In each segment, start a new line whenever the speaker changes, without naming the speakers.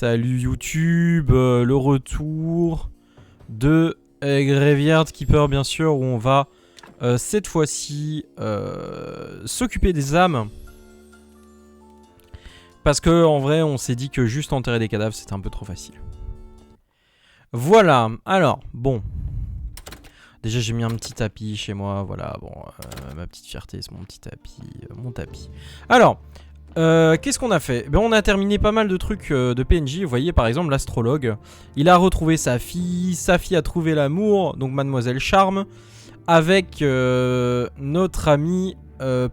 Salut YouTube, le retour de Graveyard Keeper bien sûr, où on va cette fois-ci s'occuper des âmes. Parce que en vrai on s'est dit que juste enterrer des cadavres c'était un peu trop facile. Voilà, alors bon. Déjà j'ai mis un petit tapis chez moi, voilà, bon, ma petite fierté c'est mon petit tapis, mon tapis. Alors, qu'est-ce qu'on a fait? Ben, on a terminé pas mal de trucs de PNJ. Vous voyez par exemple l'astrologue. Il a retrouvé sa fille a trouvé l'amour, donc Mademoiselle Charme, avec notre ami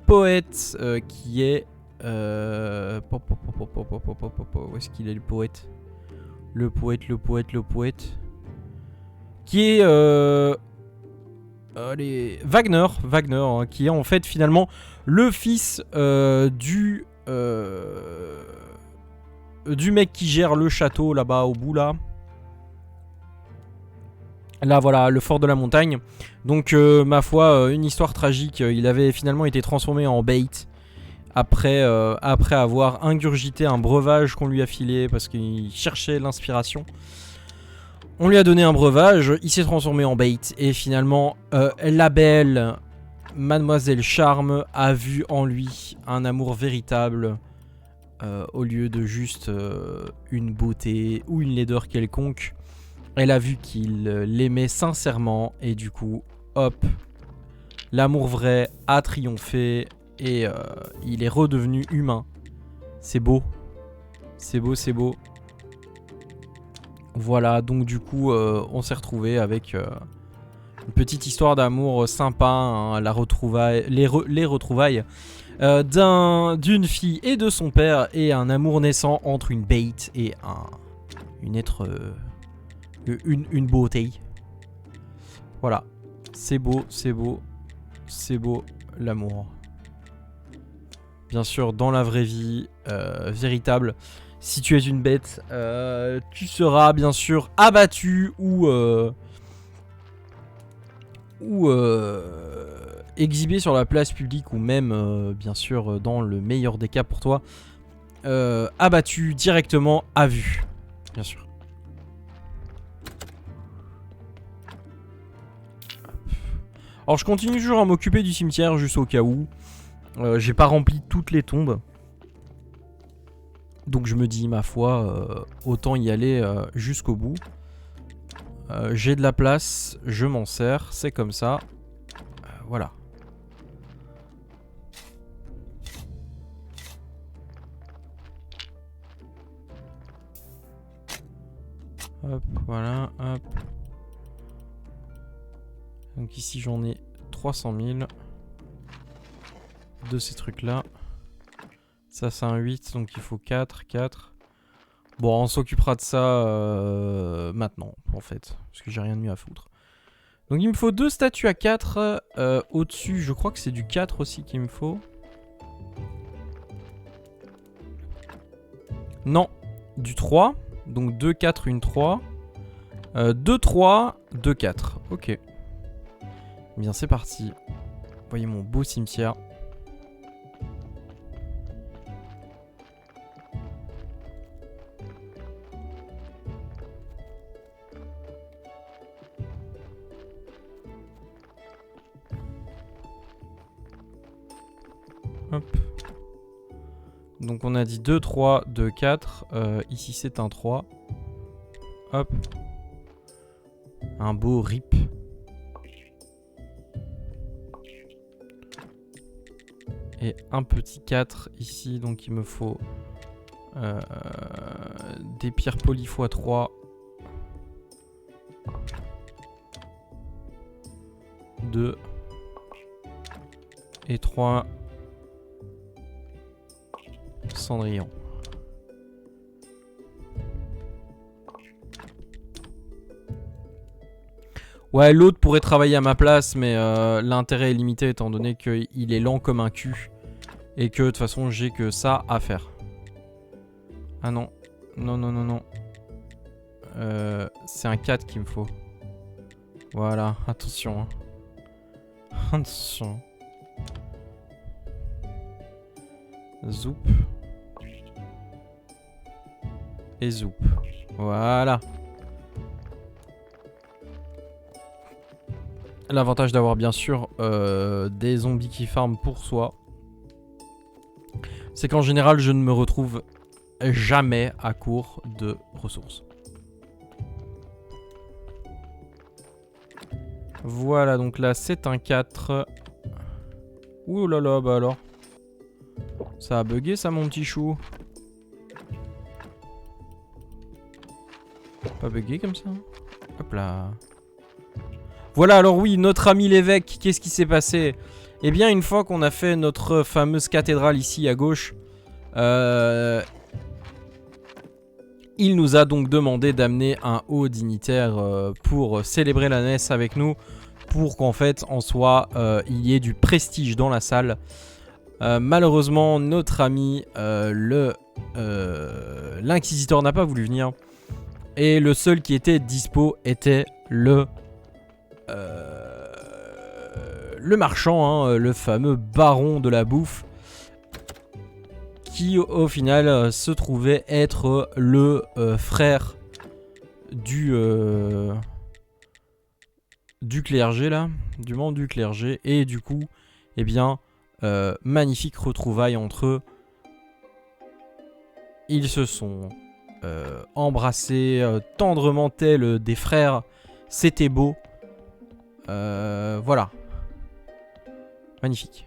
poète qui est... Où est-ce qu'il est le poète? Le poète. Qui est... allez, Wagner, hein, qui est en fait finalement le fils du mec qui gère le château là-bas au bout là. Là voilà, le fort de la montagne. Donc ma foi, une histoire tragique. Il avait finalement été transformé en bait après avoir ingurgité un breuvage qu'on lui a filé parce qu'il cherchait l'inspiration. On lui a donné un breuvage, il s'est transformé en bait et finalement la belle Mademoiselle Charme a vu en lui un amour véritable au lieu de juste une beauté ou une laideur quelconque. Elle a vu qu'il l'aimait sincèrement et du coup, hop, l'amour vrai a triomphé et il est redevenu humain. C'est beau, c'est beau, c'est beau. Voilà, donc du coup, on s'est retrouvé avec une petite histoire d'amour sympa, hein, les retrouvailles d'une fille et de son père, et un amour naissant entre une bait et une beauté. Voilà, c'est beau, c'est beau, c'est beau l'amour. Bien sûr, dans la vraie vie véritable, si tu es une bête, tu seras bien sûr abattu ou exhibé sur la place publique, ou même bien sûr dans le meilleur des cas pour toi, abattu directement à vue, bien sûr. Alors je continue toujours à m'occuper du cimetière juste au cas où. J'ai pas rempli toutes les tombes. Donc je me dis, ma foi, autant y aller jusqu'au bout. J'ai de la place, je m'en sers, c'est comme ça. Voilà. Hop, voilà, hop. Donc ici j'en ai 300 000 de ces trucs là. Ça c'est un 8, donc il faut 4. Bon, on s'occupera de ça maintenant en fait, parce que j'ai rien de mieux à foutre. Donc il me faut 2 statues à 4. Au-dessus je crois que c'est du 4 aussi qu'il me faut. Non, du 3. Donc 2, 4, 1, 3. 2, 3, 2, 4. Ok. Bien, c'est parti. Voyez mon beau cimetière. Hop. Donc on a dit 2, 3, 2, 4. Ici c'est un 3. Hop. Un beau rip. Et un petit 4 ici. Donc il me faut des pierres polies x 3. 2. Et 3. Cendrillon. Ouais, l'autre pourrait travailler à ma place, mais l'intérêt est limité étant donné qu'il est lent comme un cul. Et que de toute façon, j'ai que ça à faire. Ah non. Non. C'est un 4 qu'il me faut. Voilà, attention. Hein. Attention. Zoup. Et zoup. Voilà. L'avantage d'avoir bien sûr des zombies qui farment pour soi, c'est qu'en général je ne me retrouve jamais à court de ressources. Voilà, donc là c'est un 4. Ouh là là, bah alors. Ça a bugué ça mon petit chou. Pas bugué comme ça. Hop là. Voilà, alors oui, notre ami l'évêque, qu'est-ce qui s'est passé? Eh bien, une fois qu'on a fait notre fameuse cathédrale ici à gauche, il nous a donc demandé d'amener un haut dignitaire pour célébrer la Ness avec nous, pour qu'en fait, en soi, il y ait du prestige dans la salle. Malheureusement, notre ami, l'inquisiteur n'a pas voulu venir, et le seul qui était dispo était le marchand, hein, le fameux baron de la bouffe, qui au final se trouvait être le frère du clergé là, du membre du clergé, et du coup, eh bien, magnifique retrouvaille entre eux. Ils se sont embrassés tendrement tels des frères, c'était beau. Voilà. Magnifique.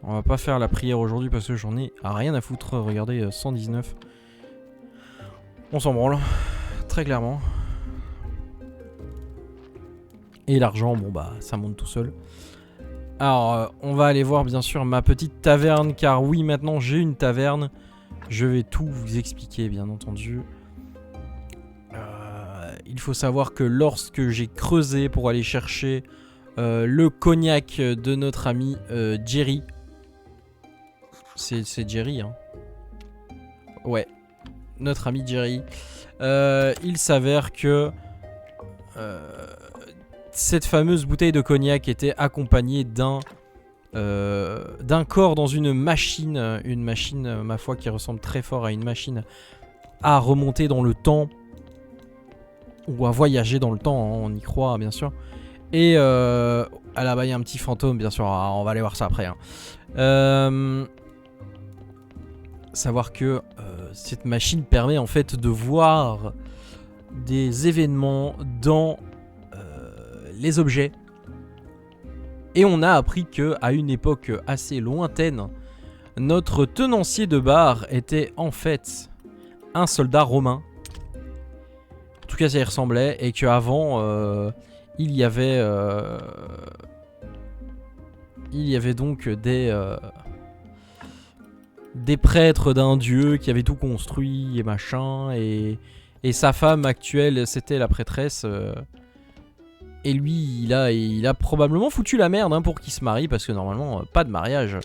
On va pas faire la prière aujourd'hui parce que j'en ai rien à foutre. Regardez, 119. On s'en branle. Très clairement. Et l'argent, bon bah, ça monte tout seul. Alors, on va aller voir bien sûr ma petite taverne. Car oui, maintenant j'ai une taverne. Je vais tout vous expliquer, bien entendu. Il faut savoir que lorsque j'ai creusé pour aller chercher le cognac de notre ami Jerry. C'est Jerry, hein. Ouais, notre ami Jerry. Il s'avère que cette fameuse bouteille de cognac était accompagnée d'un corps dans une machine, ma foi, qui ressemble très fort à une machine à remonter dans le temps. Ou à voyager dans le temps, hein, on y croit bien sûr. Et ah là-bas il y a un petit fantôme bien sûr, on va aller voir ça après. Hein. Savoir que cette machine permet en fait de voir des événements dans les objets. Et on a appris que à une époque assez lointaine, notre tenancier de bar était en fait un soldat romain. En tout cas ça y ressemblait, et qu'avant il y avait donc des prêtres d'un dieu qui avaient tout construit et machin, et sa femme actuelle c'était la prêtresse, et lui il a probablement foutu la merde, hein, pour qu'il se marie, parce que normalement pas de mariage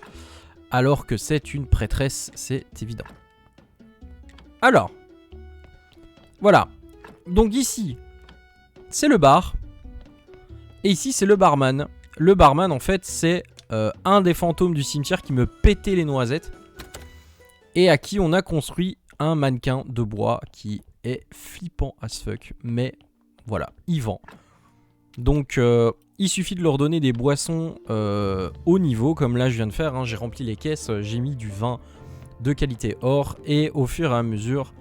alors que c'est une prêtresse, c'est évident. Alors voilà. Donc ici, c'est le bar. Et ici, c'est le barman. Le barman, en fait, c'est un des fantômes du cimetière qui me pétait les noisettes. Et à qui on a construit un mannequin de bois qui est flippant as fuck. Mais voilà, il vend. Donc, il suffit de leur donner des boissons haut niveau, comme là je viens de faire. Hein. J'ai rempli les caisses, j'ai mis du vin de qualité or. Et au fur et à mesure...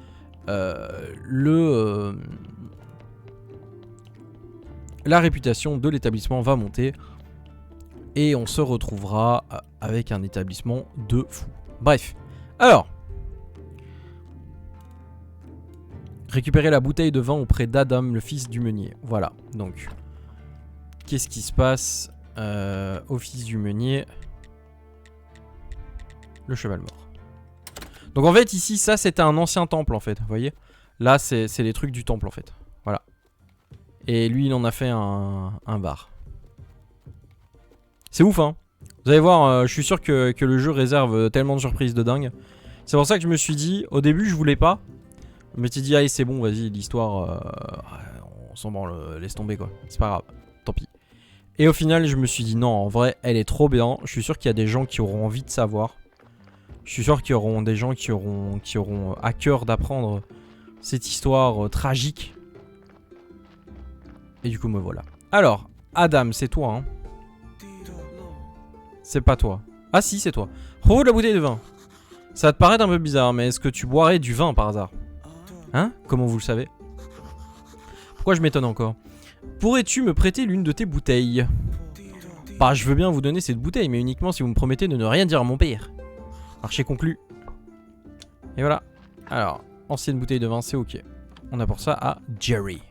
la réputation de l'établissement va monter et on se retrouvera avec un établissement de fou. Bref, alors récupérer la bouteille de vin auprès d'Adam, le fils du meunier. Voilà, donc qu'est-ce qui se passe au fils du meunier? Le cheval mort. Donc en fait ici ça c'était un ancien temple en fait, vous voyez. Là c'est les trucs du temple en fait, voilà. Et lui il en a fait un bar. C'est ouf hein. Vous allez voir, je suis sûr que le jeu réserve tellement de surprises de dingue. C'est pour ça que je me suis dit, au début je voulais pas. Je me suis dit allez c'est bon, vas-y l'histoire, on s'en branle, laisse tomber quoi. C'est pas grave, tant pis. Et au final je me suis dit non, en vrai elle est trop bien. Je suis sûr qu'il y a des gens qui auront envie de savoir. Je suis sûr qu'il y auront des gens qui auront à cœur d'apprendre cette histoire tragique. Et du coup me voilà. Alors, Adam, c'est toi, hein? C'est pas toi. Ah si, c'est toi. Oh, la bouteille de vin. Ça va te paraître un peu bizarre, mais est-ce que tu boirais du vin par hasard? Hein? Comment vous le savez? Pourquoi je m'étonne encore? Pourrais-tu me prêter l'une de tes bouteilles? Bah, je veux bien vous donner cette bouteille, mais uniquement si vous me promettez de ne rien dire à mon père. Marché conclu. Et voilà. Alors, ancienne bouteille de vin, c'est ok. On apporte ça à Jerry.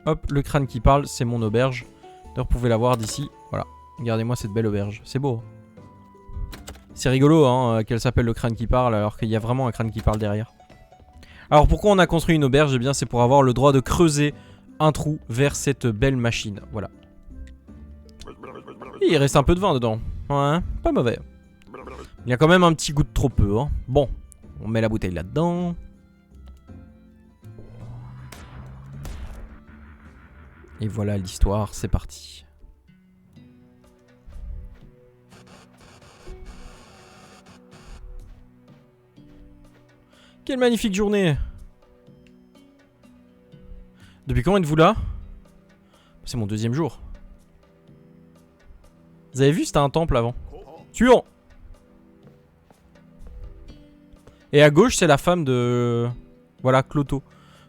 Hop, le crâne qui parle, c'est mon auberge. D'ailleurs, vous pouvez la voir d'ici. Voilà. Regardez-moi cette belle auberge. C'est beau. C'est rigolo, hein, qu'elle s'appelle le crâne qui parle, alors qu'il y a vraiment un crâne qui parle derrière. Alors, pourquoi on a construit une auberge? Eh bien, c'est pour avoir le droit de creuser un trou vers cette belle machine. Voilà. Et il reste un peu de vin dedans. Ouais, pas mauvais. Il y a quand même un petit goût de trop peu, hein. Bon, on met la bouteille là-dedans. Et voilà l'histoire, c'est parti. Quelle magnifique journée! Depuis quand êtes-vous là? C'est mon deuxième jour. Vous avez vu, c'était un temple avant. Suivant! Et à gauche, c'est la femme de... Voilà, Cloto.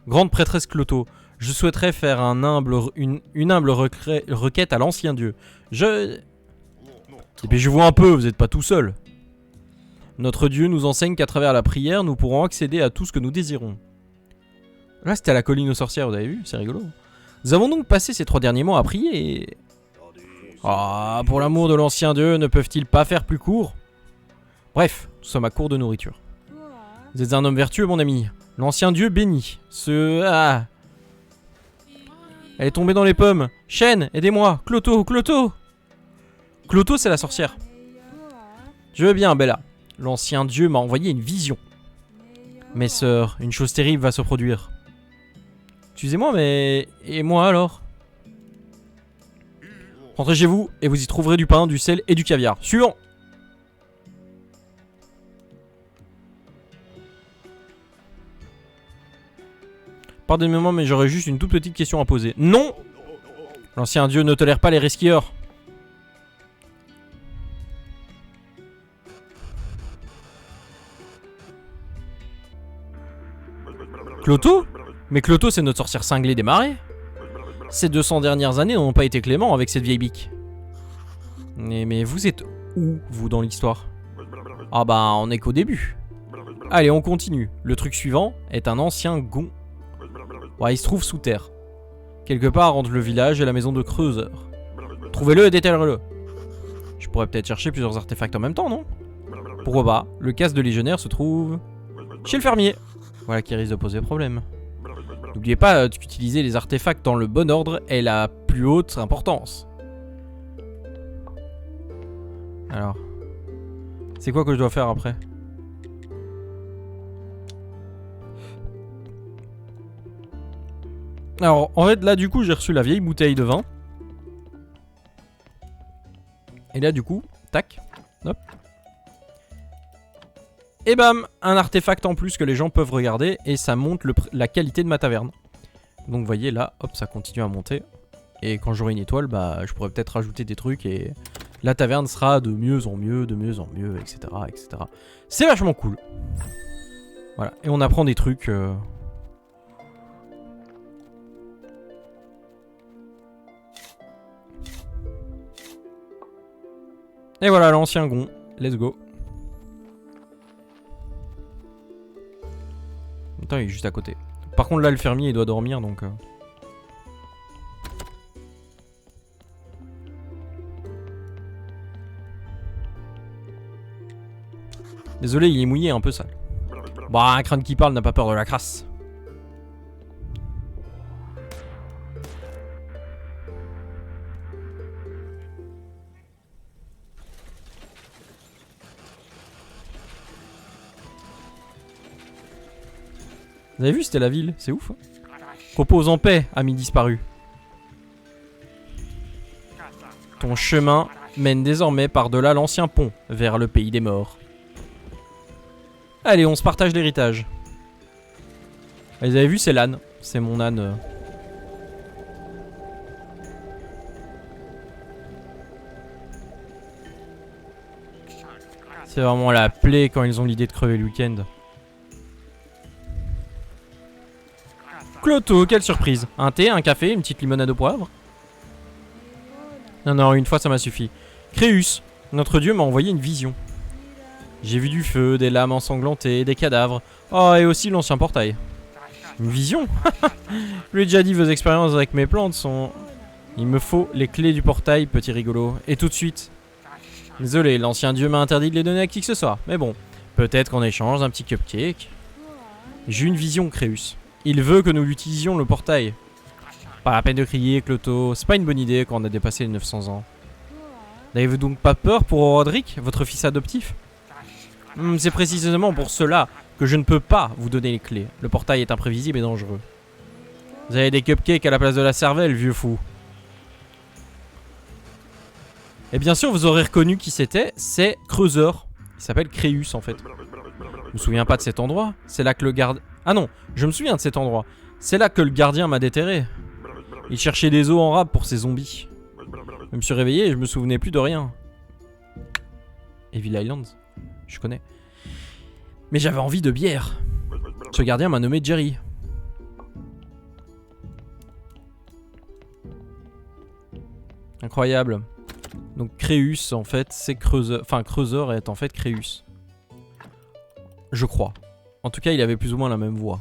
Grande prêtresse Cloto. Je souhaiterais faire une humble requête à l'ancien dieu. Et puis je vois un peu, vous n'êtes pas tout seul. Notre dieu nous enseigne qu'à travers la prière, nous pourrons accéder à tout ce que nous désirons. Là, c'était à la colline aux sorcières, vous avez vu? C'est rigolo. Nous avons donc passé ces 3 derniers mois à prier et... Ah, pour l'amour de l'ancien dieu, ne peuvent-ils pas faire plus court? Bref, nous sommes à court de nourriture. Vous êtes un homme vertueux, mon ami. L'ancien dieu béni. Ah... Elle est tombée dans les pommes. Chêne, aidez-moi. Cloto, Cloto. Cloto, c'est la sorcière. Je veux bien, Bella. L'ancien dieu m'a envoyé une vision. Mes sœurs, une chose terrible va se produire. Excusez-moi, mais... Et moi alors? Rentrez chez vous et vous y trouverez du pain, du sel et du caviar. Suivant. Pardonnez-moi, mais j'aurais juste une toute petite question à poser. Non! L'ancien dieu ne tolère pas les resquilleurs. Cloto? Mais Cloto, c'est notre sorcière cinglée des marais. Ces 200 dernières années n'ont pas été cléments avec cette vieille bique. Mais vous êtes où, vous, dans l'histoire? Ah bah, on est qu'au début. Allez, on continue. Le truc suivant est un ancien gond. Ouais, il se trouve sous terre. Quelque part entre le village et la maison de Creuseur. Trouvez-le et déterrez-le. Je pourrais peut-être chercher plusieurs artefacts en même temps, non? Pourquoi pas? Le casque de légionnaire se trouve... chez le fermier. Voilà qui risque de poser problème. N'oubliez pas d'utiliser les artefacts dans le bon ordre et la plus haute importance. Alors... c'est quoi que je dois faire après? Alors, en fait, là, du coup, j'ai reçu la vieille bouteille de vin. Et là, du coup, tac, hop. Et bam, un artefact en plus que les gens peuvent regarder. Et ça monte la qualité de ma taverne. Donc, vous voyez, là, hop, ça continue à monter. Et quand j'aurai une étoile, bah, je pourrais peut-être rajouter des trucs. Et la taverne sera de mieux en mieux, etc., etc. C'est vachement cool. Voilà, et on apprend des trucs... Et voilà l'ancien gond, let's go. Attends, il est juste à côté. Par contre là le fermier il doit dormir donc... Désolé, il est mouillé, un peu sale. Bah, un crâne qui parle n'a pas peur de la crasse. Vous avez vu, c'était la ville, c'est ouf. Hein. Repose en paix, ami disparu. Ton chemin mène désormais par-delà l'ancien pont vers le pays des morts. Allez, on se partage l'héritage. Vous avez vu, c'est l'âne. C'est mon âne. C'est vraiment la plaie quand ils ont l'idée de crever le week-end. Cloto, quelle surprise. Un thé, un café, une petite limonade au poivre. Non, une fois ça m'a suffi. Créus, notre dieu m'a envoyé une vision. J'ai vu du feu, des lames ensanglantées, des cadavres. Oh, et aussi l'ancien portail. Une vision? Je lui ai déjà dit, vos expériences avec mes plantes sont... Il me faut les clés du portail, petit rigolo. Et tout de suite. Désolé, l'ancien dieu m'a interdit de les donner à qui que ce soit. Mais bon, peut-être qu'en échange d'un petit cupcake. J'ai une vision, Créus. Il veut que nous l'utilisions le portail. Pas la peine de crier, Cloto. C'est pas une bonne idée quand on a dépassé les 900 ans. N'avez-vous donc pas peur pour Roderick, votre fils adoptif? C'est précisément pour cela que je ne peux pas vous donner les clés. Le portail est imprévisible et dangereux. Vous avez des cupcakes à la place de la cervelle, vieux fou. Et bien sûr, vous aurez reconnu qui c'était. C'est Creuseur. Il s'appelle Créus en fait. Je me souviens pas de cet endroit. C'est là que le garde... Ah non, je me souviens de cet endroit. C'est là que le gardien m'a déterré. Il cherchait des os en rab pour ses zombies. Je me suis réveillé et je me souvenais plus de rien. Evil Islands, je connais. Mais j'avais envie de bière. Ce gardien m'a nommé Jerry. Incroyable. Donc Créus en fait c'est Creuseur. Enfin Creuseur est en fait Créus. Je crois. En tout cas il avait plus ou moins la même voix.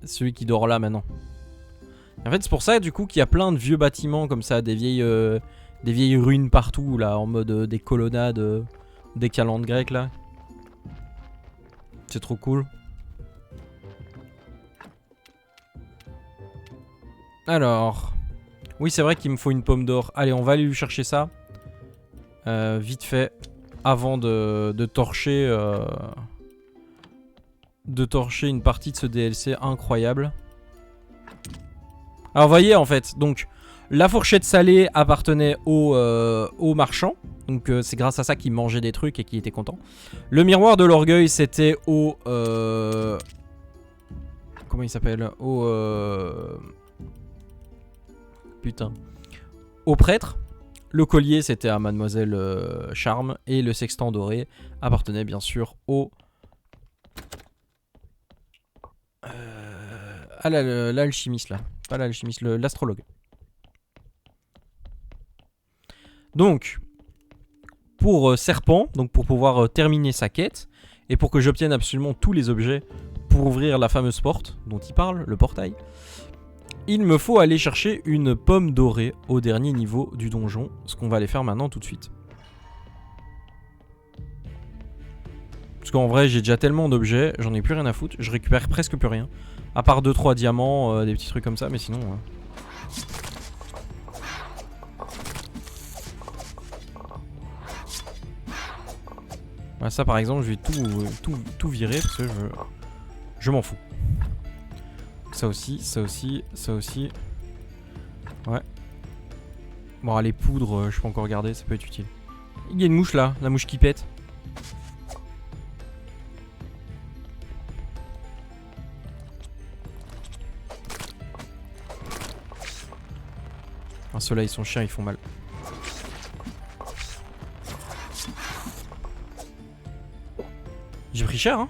Celui qui dort là maintenant. En fait c'est pour ça du coup qu'il y a plein de vieux bâtiments comme ça, des vieilles ruines partout là, en mode des colonnades, des calendes grecques là. C'est trop cool. Alors, oui c'est vrai qu'il me faut une pomme d'or. Allez on va aller lui chercher ça. Vite fait, avant de torcher une partie de ce DLC incroyable. Alors vous voyez en fait, donc la fourchette salée appartenait au marchand. Donc c'est grâce à ça qu'il mangeait des trucs et qu'il était content. Le miroir de l'orgueil c'était au... comment il s'appelle? Putain. Au prêtre. Le collier c'était à Mademoiselle Charme. Et le sextant doré appartenait bien sûr au... à l'alchimiste là. Pas l'alchimiste, l'astrologue. Donc, pour Serpent, donc pour pouvoir terminer sa quête, et pour que j'obtienne absolument tous les objets pour ouvrir la fameuse porte dont il parle, le portail, il me faut aller chercher une pomme dorée au dernier niveau du donjon, ce qu'on va aller faire maintenant tout de suite. Parce qu'en vrai, j'ai déjà tellement d'objets, j'en ai plus rien à foutre, je récupère presque plus rien. À part 2-3 diamants, des petits trucs comme ça, mais sinon... Voilà, ça par exemple, je vais tout virer parce que je m'en fous. Ça aussi, ça aussi, ça aussi. Ouais. Bon, les poudres, je peux encore garder, ça peut être utile. Il y a une mouche là, la mouche qui pète. Ah, ceux-là, ils sont chiants, ils font mal. J'ai pris cher, hein?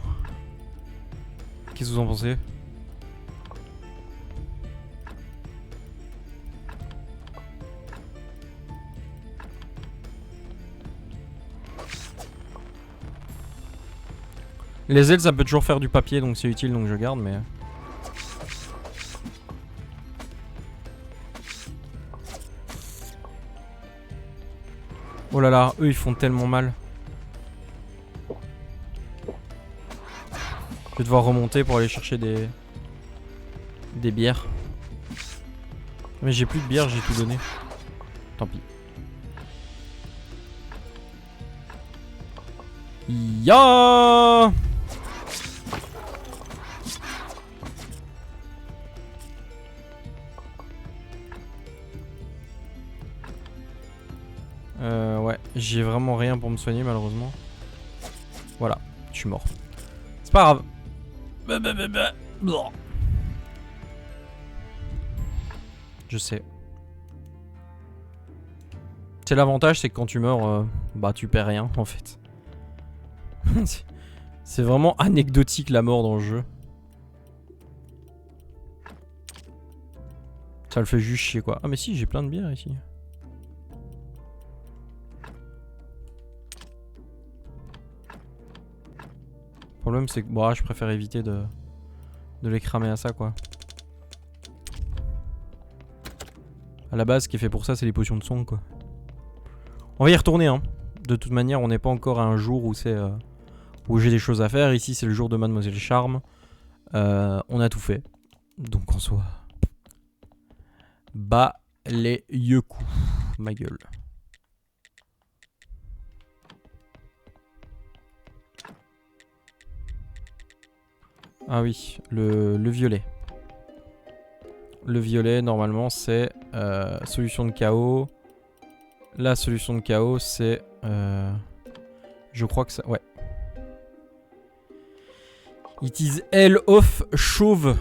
Qu'est-ce que vous en pensez? Les ailes, ça peut toujours faire du papier, donc c'est utile, donc je garde, mais... Oh là là, eux ils font tellement mal. Je vais devoir remonter pour aller chercher des bières. Mais j'ai plus de bière, j'ai tout donné. Tant pis. Ya. J'ai vraiment rien pour me soigner malheureusement. Voilà, je suis mort. C'est pas grave. Je sais. C'est l'avantage, c'est que quand tu meurs, bah tu perds rien en fait. C'est vraiment anecdotique la mort dans le jeu. Ça le fait juste chier quoi. Ah mais si, j'ai plein de bières ici. Le problème c'est que bon, je préfère éviter de les cramer à ça quoi. À la base, ce qui est fait pour ça, c'est les potions de son quoi. On va y retourner hein. De toute manière, on n'est pas encore à un jour où c'est où j'ai des choses à faire. Ici, c'est le jour de Mademoiselle Charme. On a tout fait. Donc en soi, bas les yeux coups. Ma gueule. Ah oui, le violet. Le violet, normalement, c'est solution de chaos. La solution de chaos, c'est... je crois que ça... Ouais. It is hell of chauve.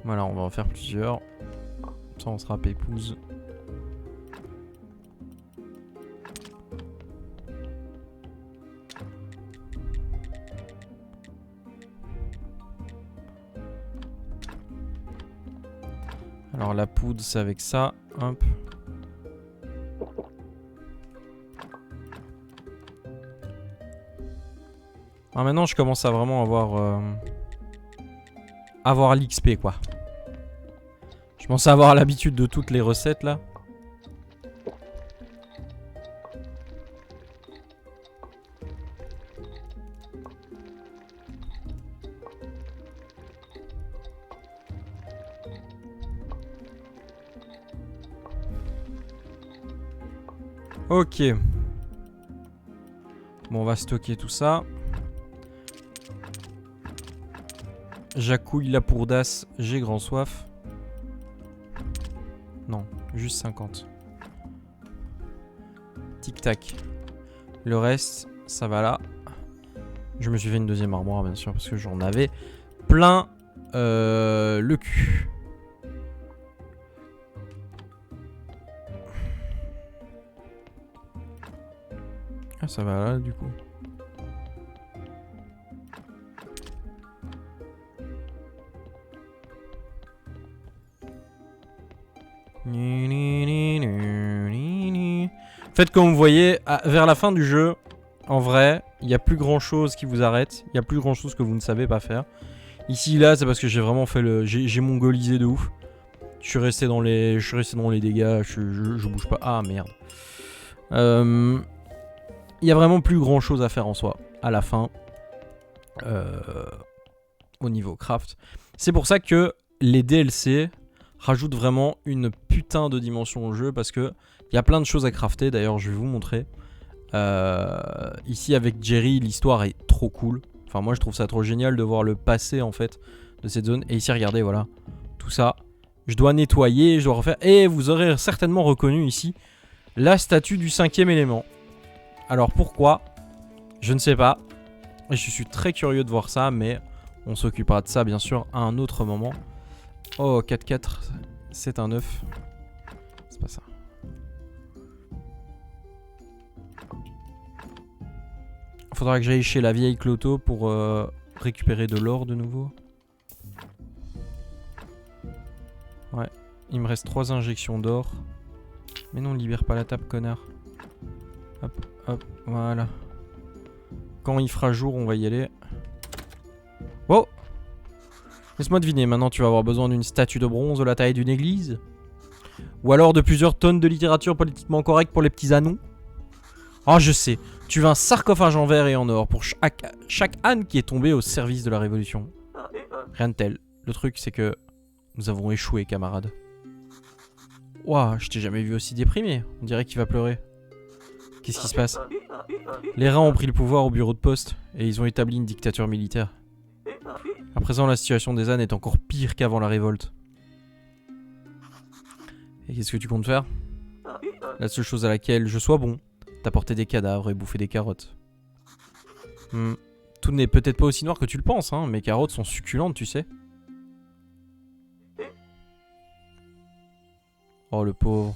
Voilà, on va en faire plusieurs. Ça, on sera pépouze. Alors la poudre c'est avec ça, hop. Alors maintenant je commence à vraiment avoir l'XP quoi. Je commence à avoir l'habitude de toutes les recettes là. Ok. Bon, on va stocker tout ça. J'accouille la pourdasse, j'ai grand soif. Non, juste 50. Tic tac. Le reste, ça va là. Je me suis fait une deuxième armoire bien sûr parce que j'en avais plein le cul. Ah, ça va là du coup. En fait, comme vous voyez, vers la fin du jeu, en vrai, il n'y a plus grand chose qui vous arrête. Il n'y a plus grand chose que vous ne savez pas faire. Ici, là, c'est parce que j'ai vraiment fait le... J'ai mongolisé de ouf. Je suis resté dans les dégâts. Je bouge pas. Ah, merde. Il y a vraiment plus grand chose à faire en soi. À la fin. Au niveau craft. C'est pour ça que les DLC rajoutent vraiment une putain de dimension au jeu. Parce que il y a plein de choses à crafter. D'ailleurs, je vais vous montrer. Ici, avec Jerry, l'histoire est trop cool. Enfin, moi, je trouve ça trop génial de voir le passé, en fait, de cette zone. Et ici, regardez, voilà. Tout ça. Je dois nettoyer, je dois refaire. Et vous aurez certainement reconnu ici la statue du 5e élément. Alors, pourquoi? Je ne sais pas. Et je suis très curieux de voir ça, mais on s'occupera de ça, bien sûr, à un autre moment. Oh, 4-4, c'est un 9. C'est pas ça. Faudra que j'aille chez la vieille Cloto pour récupérer de l'or de nouveau. Ouais, il me reste 3 injections d'or. Mais non, libère pas la table, connard. Hop, hop, voilà. Quand il fera jour, on va y aller. Wow! Laisse-moi deviner, maintenant tu vas avoir besoin d'une statue de bronze de la taille d'une église? Ou alors de plusieurs tonnes de littérature politiquement correcte pour les petits anneaux? Oh, je sais. Tu veux un sarcophage en verre et en or pour chaque âne qui est tombé au service de la révolution. Rien de tel. Le truc, c'est que nous avons échoué, camarade. Ouah, je t'ai jamais vu aussi déprimé. On dirait qu'il va pleurer. Qu'est-ce qui se passe? Les rats ont pris le pouvoir au bureau de poste et ils ont établi une dictature militaire. À présent, la situation des ânes est encore pire qu'avant la révolte. Et qu'est-ce que tu comptes faire? La seule chose à laquelle je sois bon, t'apporter des cadavres et bouffer des carottes. Tout n'est peut-être pas aussi noir que tu le penses, hein. Mes carottes sont succulentes, tu sais. Oh, le pauvre.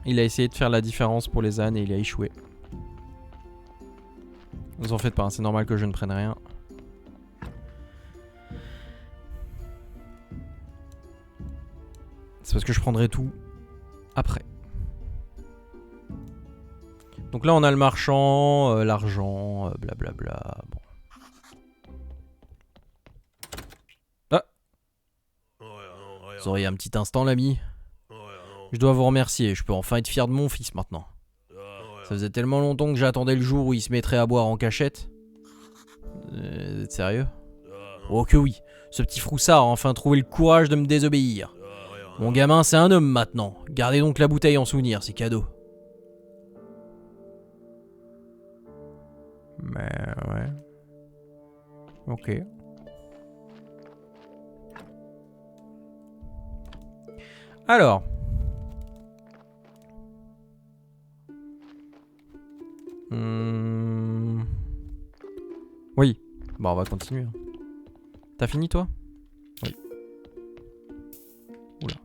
Il a essayé de faire la différence pour les ânes et il a échoué. Vous en faites pas, hein, c'est normal que je ne prenne rien. C'est parce que je prendrai tout après. Donc là on a le marchand, l'argent, blablabla. Bon. Ah! Vous auriez un petit instant l'ami? Je dois vous remercier, je peux enfin être fier de mon fils maintenant. Ça faisait tellement longtemps que j'attendais le jour où il se mettrait à boire en cachette. Vous êtes sérieux? Oh que oui, ce petit froussard a enfin trouvé le courage de me désobéir. Mon gamin c'est un homme maintenant, gardez donc la bouteille en souvenir, c'est cadeau. Mais ouais. Ok. Alors. Oui. Bon, on va continuer. T'as fini toi? Oui. Oula.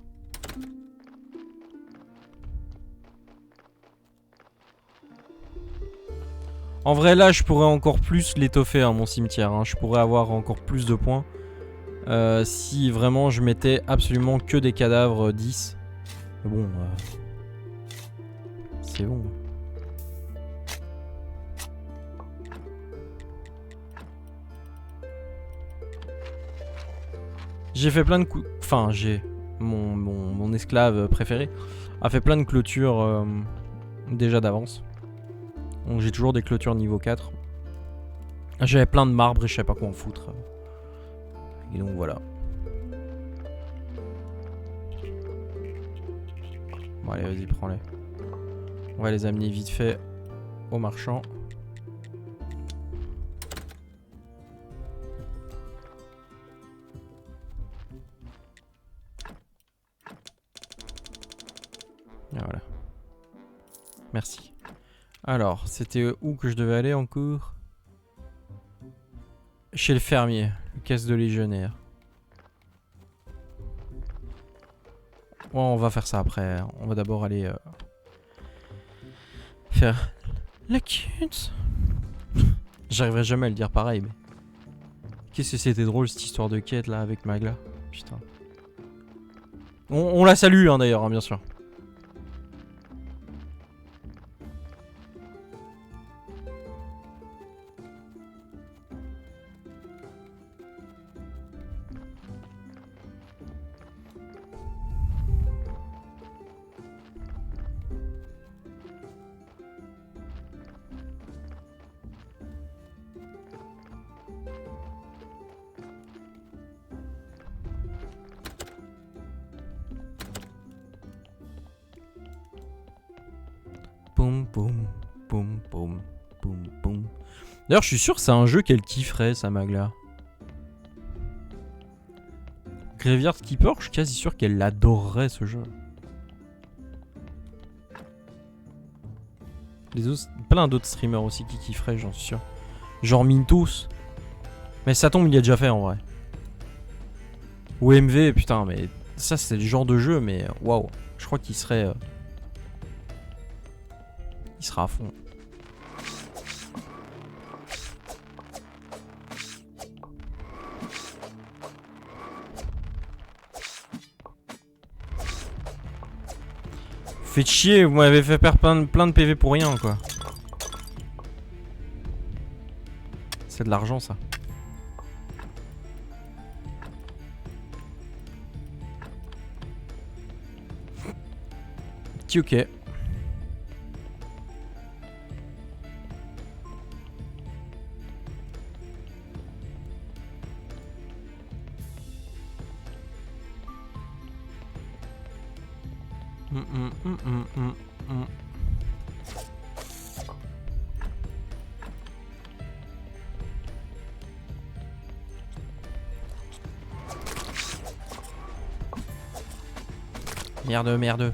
En vrai là je pourrais encore plus l'étoffer hein, mon cimetière. Hein. Je pourrais avoir encore plus de points. Si vraiment je mettais absolument que des cadavres 10. Mais bon. C'est bon. J'ai fait plein de coups. Enfin, j'ai. Mon esclave préféré a fait plein de clôtures déjà d'avance. Donc j'ai toujours des clôtures niveau 4. J'avais plein de marbre et je savais pas quoi en foutre. Et donc voilà. Bon allez vas-y prends-les. On va les amener vite fait au marchand. Et voilà. Merci. Alors, c'était où que je devais aller encore? Chez le fermier, le caisse de légionnaire. Bon, on va faire ça après. On va d'abord aller faire la quête. J'arriverai jamais à le dire pareil, mais... Qu'est-ce que c'était drôle cette histoire de quête là avec Magla. Putain. On la salue hein, d'ailleurs, hein, bien sûr. Boum boum boum boum boum boum. D'ailleurs, je suis sûr que c'est un jeu qu'elle kifferait, ça Magla. Graveyard Keeper, je suis quasi sûr qu'elle adorerait ce jeu. Plein d'autres streamers aussi qui kifferaient, j'en suis sûr. Genre Mintos. Mais ça tombe, il y a déjà fait en vrai. Ou MV, putain, mais ça c'est le genre de jeu, mais waouh. Je crois qu'il serait. Il sera à fond. Faites chier, vous m'avez fait perdre plein de PV pour rien quoi. C'est de l'argent ça. Ok. Merde, merde.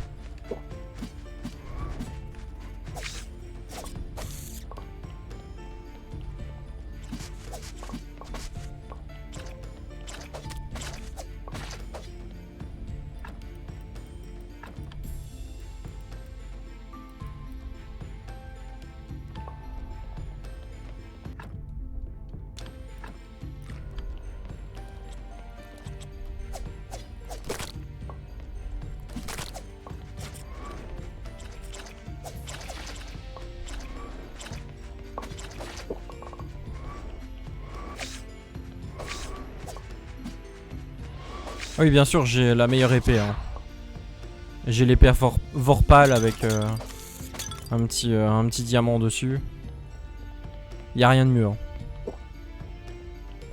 Oui, bien sûr, j'ai la meilleure épée. Hein. J'ai l'épée à Vorpal avec un petit diamant dessus. Y a rien de mieux. Hein.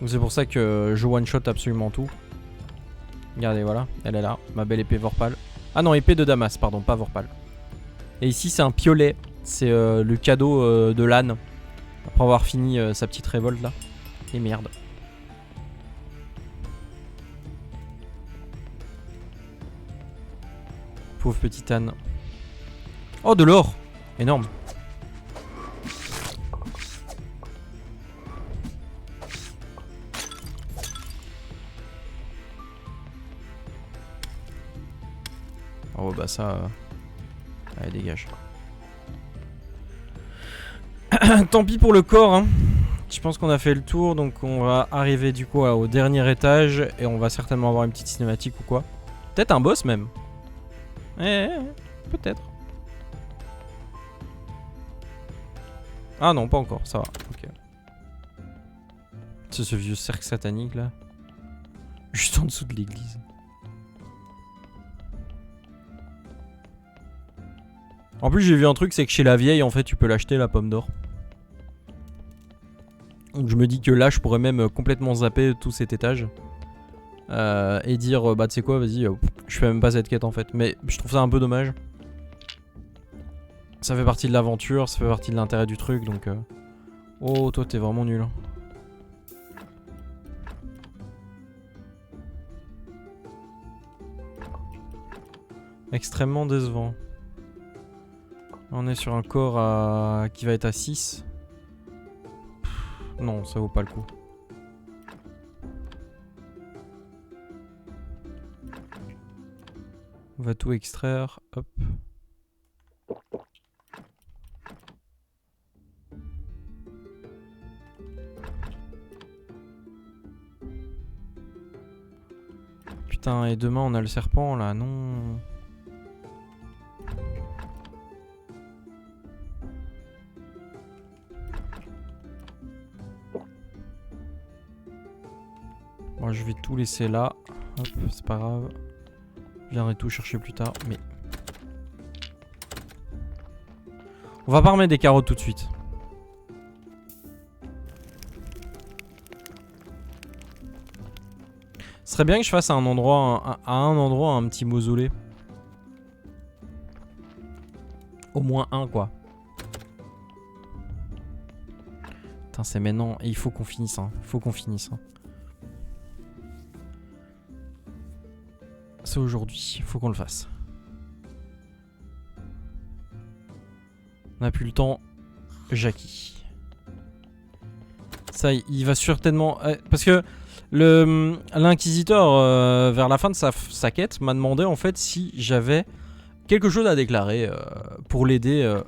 C'est pour ça que je one-shot absolument tout. Regardez, voilà, elle est là, ma belle épée Vorpal. Ah non, épée de Damas, pardon, pas Vorpal. Et ici, c'est un piolet. C'est le cadeau de l'âne. Après avoir fini sa petite révolte là. Et merde. Pauvre petite âne. Oh, de l'or! Énorme. Oh bah ça... Allez, dégage. Tant pis pour le corps, hein. Je pense qu'on a fait le tour, donc on va arriver du coup au dernier étage. Et on va certainement avoir une petite cinématique ou quoi. Peut-être un boss même. Peut-être. Ah non, pas encore, ça va. Ok. C'est ce vieux cercle satanique là. Juste en dessous de l'église. En plus, j'ai vu un truc, c'est que chez la vieille, en fait, tu peux l'acheter la pomme d'or. Donc je me dis que là, je pourrais même complètement zapper tout cet étage. Et dire, bah tu sais quoi, vas-y, je fais même pas cette quête en fait. Mais je trouve ça un peu dommage. Ça fait partie de l'aventure, ça fait partie de l'intérêt du truc, donc... Oh, toi, t'es vraiment nul. Hein. Extrêmement décevant. On est sur un corps qui va être à 6. Non, ça vaut pas le coup. On va tout extraire. Hop. Putain, et demain on a le serpent là, non. Moi je vais tout laisser là. Hop, c'est pas grave. Je viendrai tout chercher plus tard, mais... On va pas remettre des carottes tout de suite. Ce serait bien que je fasse à un endroit un petit mausolée. Au moins un quoi. Putain, c'est maintenant. Et il faut qu'on finisse. Hein. Il faut qu'on finisse. Hein. C'est aujourd'hui. Il faut qu'on le fasse. On n'a plus le temps. Jackie. Ça, il va certainement... parce que l'inquisiteur, vers la fin de sa quête, m'a demandé en fait si j'avais quelque chose à déclarer pour l'aider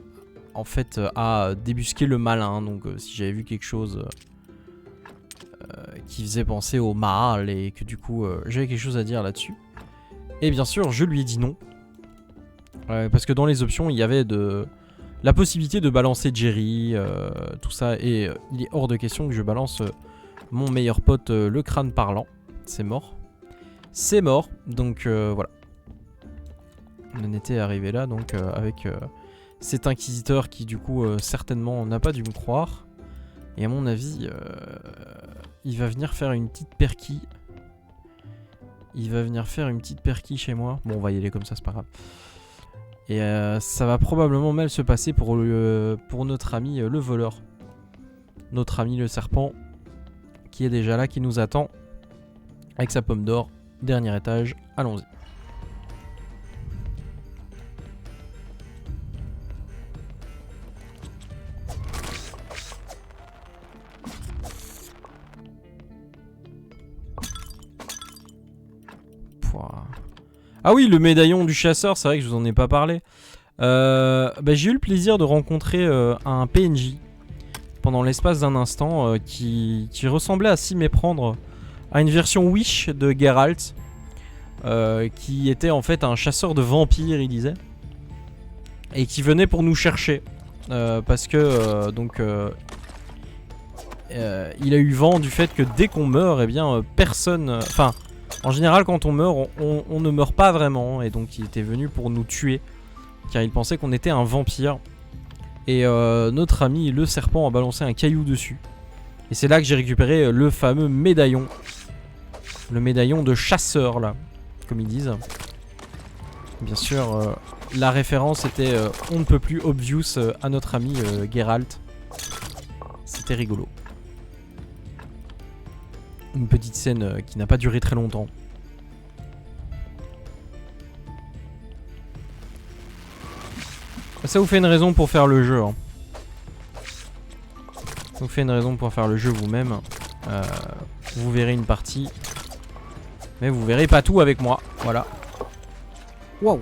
en fait à débusquer le malin. Donc si j'avais vu quelque chose qui faisait penser au mal et que du coup j'avais quelque chose à dire là-dessus. Et bien sûr, je lui ai dit non. Parce que dans les options, il y avait la possibilité de balancer Jerry, tout ça. Et il est hors de question que je balance mon meilleur pote, le crâne parlant. C'est mort. C'est mort. Donc voilà. On en était arrivé là, donc avec cet inquisiteur qui du coup certainement n'a pas dû me croire. Et à mon avis, il va venir faire une petite perquis. Il va venir faire une petite perquis chez moi. Bon, on va y aller comme ça, c'est pas grave. Et ça va probablement mal se passer pour notre ami le voleur. Notre ami le serpent. Qui est déjà là, qui nous attend. Avec sa pomme d'or. Dernier étage. Allons-y. Ah oui, le médaillon du chasseur, c'est vrai que je vous en ai pas parlé. Bah, j'ai eu le plaisir de rencontrer un PNJ pendant l'espace d'un instant qui ressemblait à s'y méprendre à une version Wish de Geralt, qui était en fait un chasseur de vampires, il disait, et qui venait pour nous chercher parce que il a eu vent du fait que dès qu'on meurt, eh bien personne, enfin en général quand on meurt, on ne meurt pas vraiment, et donc il était venu pour nous tuer car il pensait qu'on était un vampire. Et notre ami le serpent a balancé un caillou dessus. Et c'est là que j'ai récupéré le fameux médaillon. Le médaillon de chasseur là, comme ils disent. Bien sûr, la référence était on ne peut plus obvious à notre ami Geralt. C'était rigolo. Une petite scène qui n'a pas duré très longtemps. Ça vous fait une raison pour faire le jeu. Hein. Ça vous fait une raison pour faire le jeu vous-même. Vous verrez une partie. Mais vous verrez pas tout avec moi. Voilà. Wow.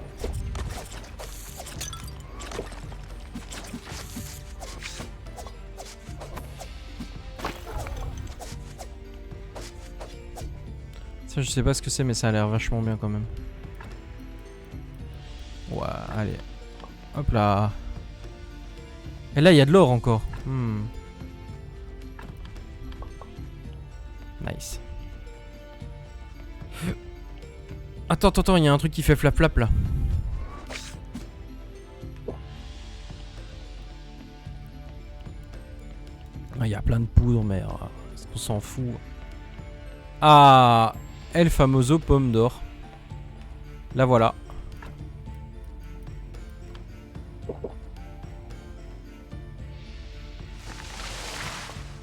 Ça, je sais pas ce que c'est, mais ça a l'air vachement bien quand même. Ouais, allez. Hop là. Et là, il y a de l'or encore. Nice. Attends, il y a un truc qui fait flap flap là. Il y a plein de poudre, mais on s'en fout. Ah, El Famoso pomme d'or. La voilà.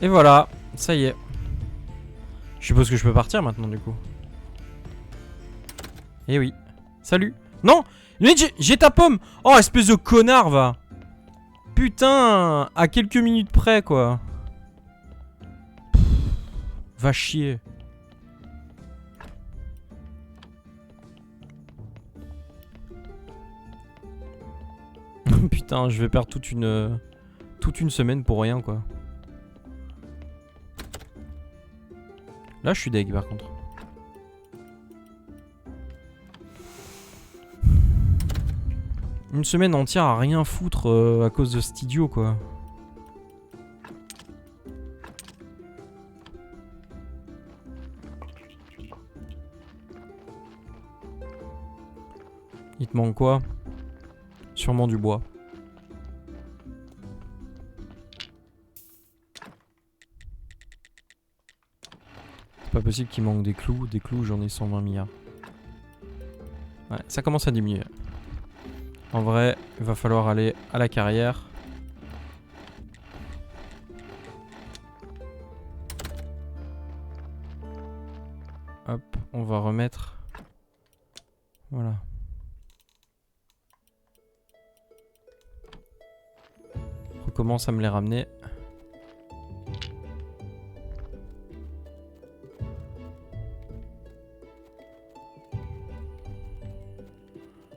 Et voilà, ça y est. Je suppose que je peux partir maintenant du coup. Eh oui. Salut. Non, mais j'ai ta pomme. Oh, espèce de connard, va. Putain, à quelques minutes près, quoi. Pff, va chier. Putain, je vais perdre toute une semaine pour rien, quoi. Là, je suis deg, par contre. Une semaine entière à rien foutre à cause de cet idiot, quoi. Il te manque quoi? Sûrement du bois. C'est pas possible qu'il manque des clous. Des clous, j'en ai 120 milliards. Ouais, ça commence à diminuer. En vrai, il va falloir aller à la carrière. Hop, on va remettre. Voilà. On recommence à me les ramener.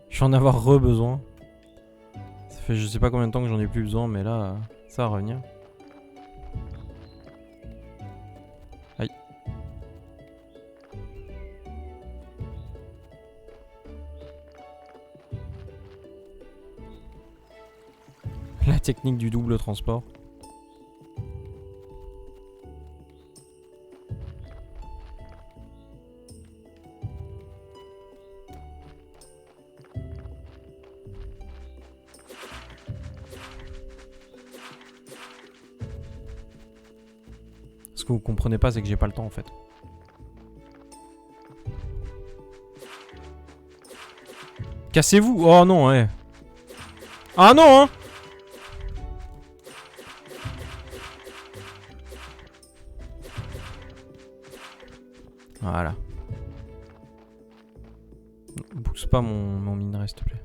Je vais en avoir re-besoin. Ça fait je sais pas combien de temps que j'en ai plus besoin, mais là, ça va revenir. Aïe. La technique du double transport. Ce que vous comprenez pas, c'est que j'ai pas le temps en fait. Cassez-vous! Oh non, ouais. Ah non, hein! Voilà. Pousse pas mon minerai, s'il te plaît.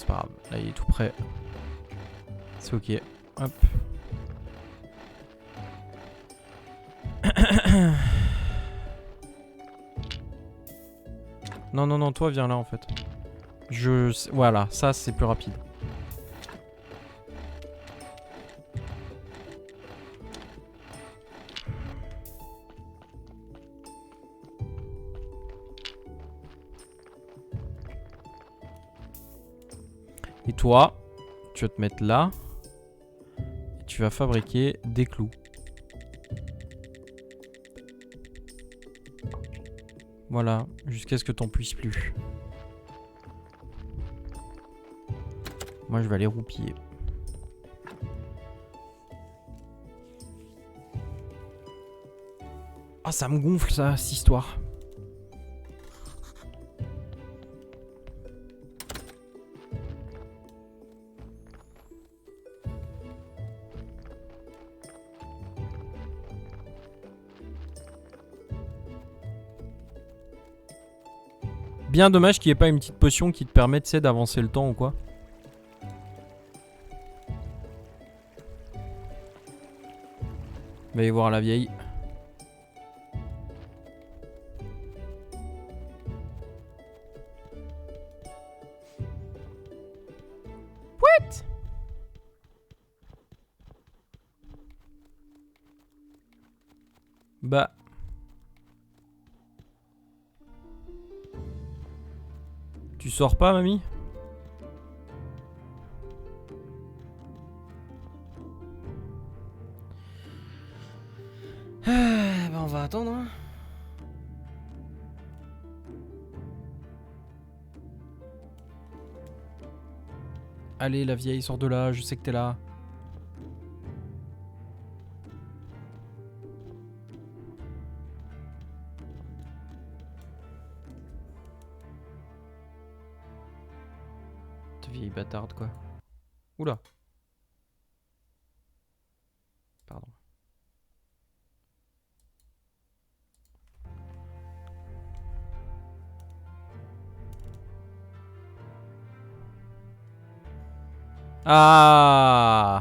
c'est pas grave. Là, il est tout prêt. C'est ok. Hop. Non, non, non, toi, viens là, en fait. Voilà, ça, c'est plus rapide. Et toi, tu vas te mettre là. Et tu vas fabriquer des clous. Voilà, jusqu'à ce que t'en puisses plus. Moi, je vais aller roupiller. Ah, ça me gonfle, ça, cette histoire. Bien dommage qu'il n'y ait pas une petite potion qui te permette, tu sais, d'avancer le temps ou quoi. Va aller voir la vieille. What? Bah. Tu sors pas, mamie? Bah on va attendre. Hein. Allez, la vieille, sors de là, je sais que t'es là. Te vieille bâtarde, quoi. Oula. Pardon. Ah!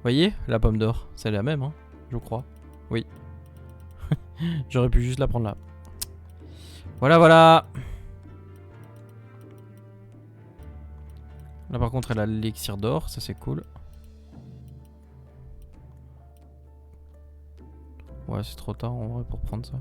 Voyez, la pomme d'or, c'est la même, hein, je crois. Oui. J'aurais pu juste la prendre là. Voilà, voilà. Là, par contre, elle a l'élixir d'or, ça c'est cool. Ouais, c'est trop tard en vrai pour prendre ça.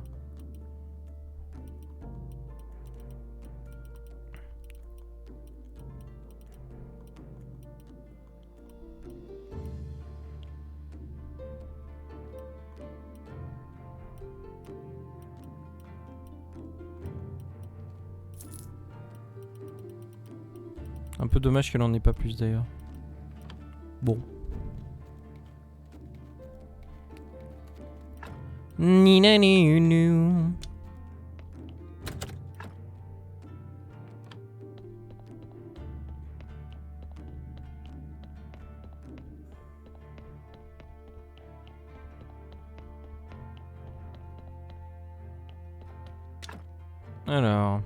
Un peu dommage qu'elle en ait pas plus d'ailleurs. Bon. Ni na ni nu. Alors.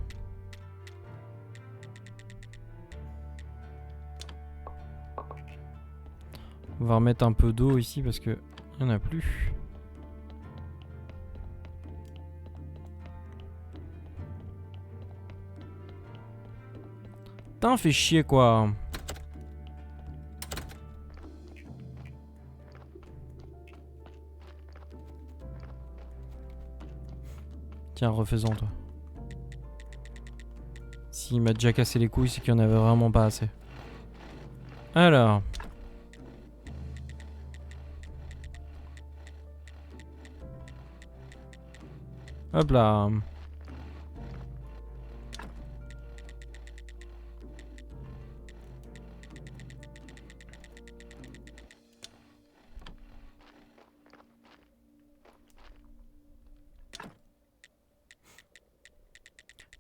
On va remettre un peu d'eau ici parce que il n'y en a plus. Putain, fait chier quoi. Tiens, refaisons toi. S'il m'a déjà cassé les couilles, c'est qu'il n'y en avait vraiment pas assez. Alors. Hop là.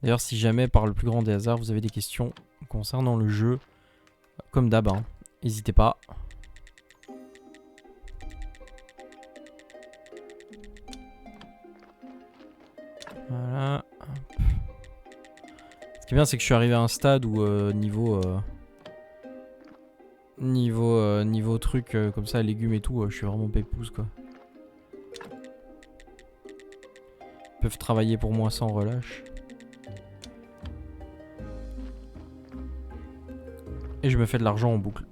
D'ailleurs, si jamais, par le plus grand des hasards, vous avez des questions concernant le jeu, comme d'hab, hein, n'hésitez pas. Voilà. qui est bien, c'est que je suis arrivé à un stade où niveau truc comme ça, légumes et tout, je suis vraiment pépouze quoi. Ils peuvent travailler pour moi sans relâche. Et je me fais de l'argent en boucle.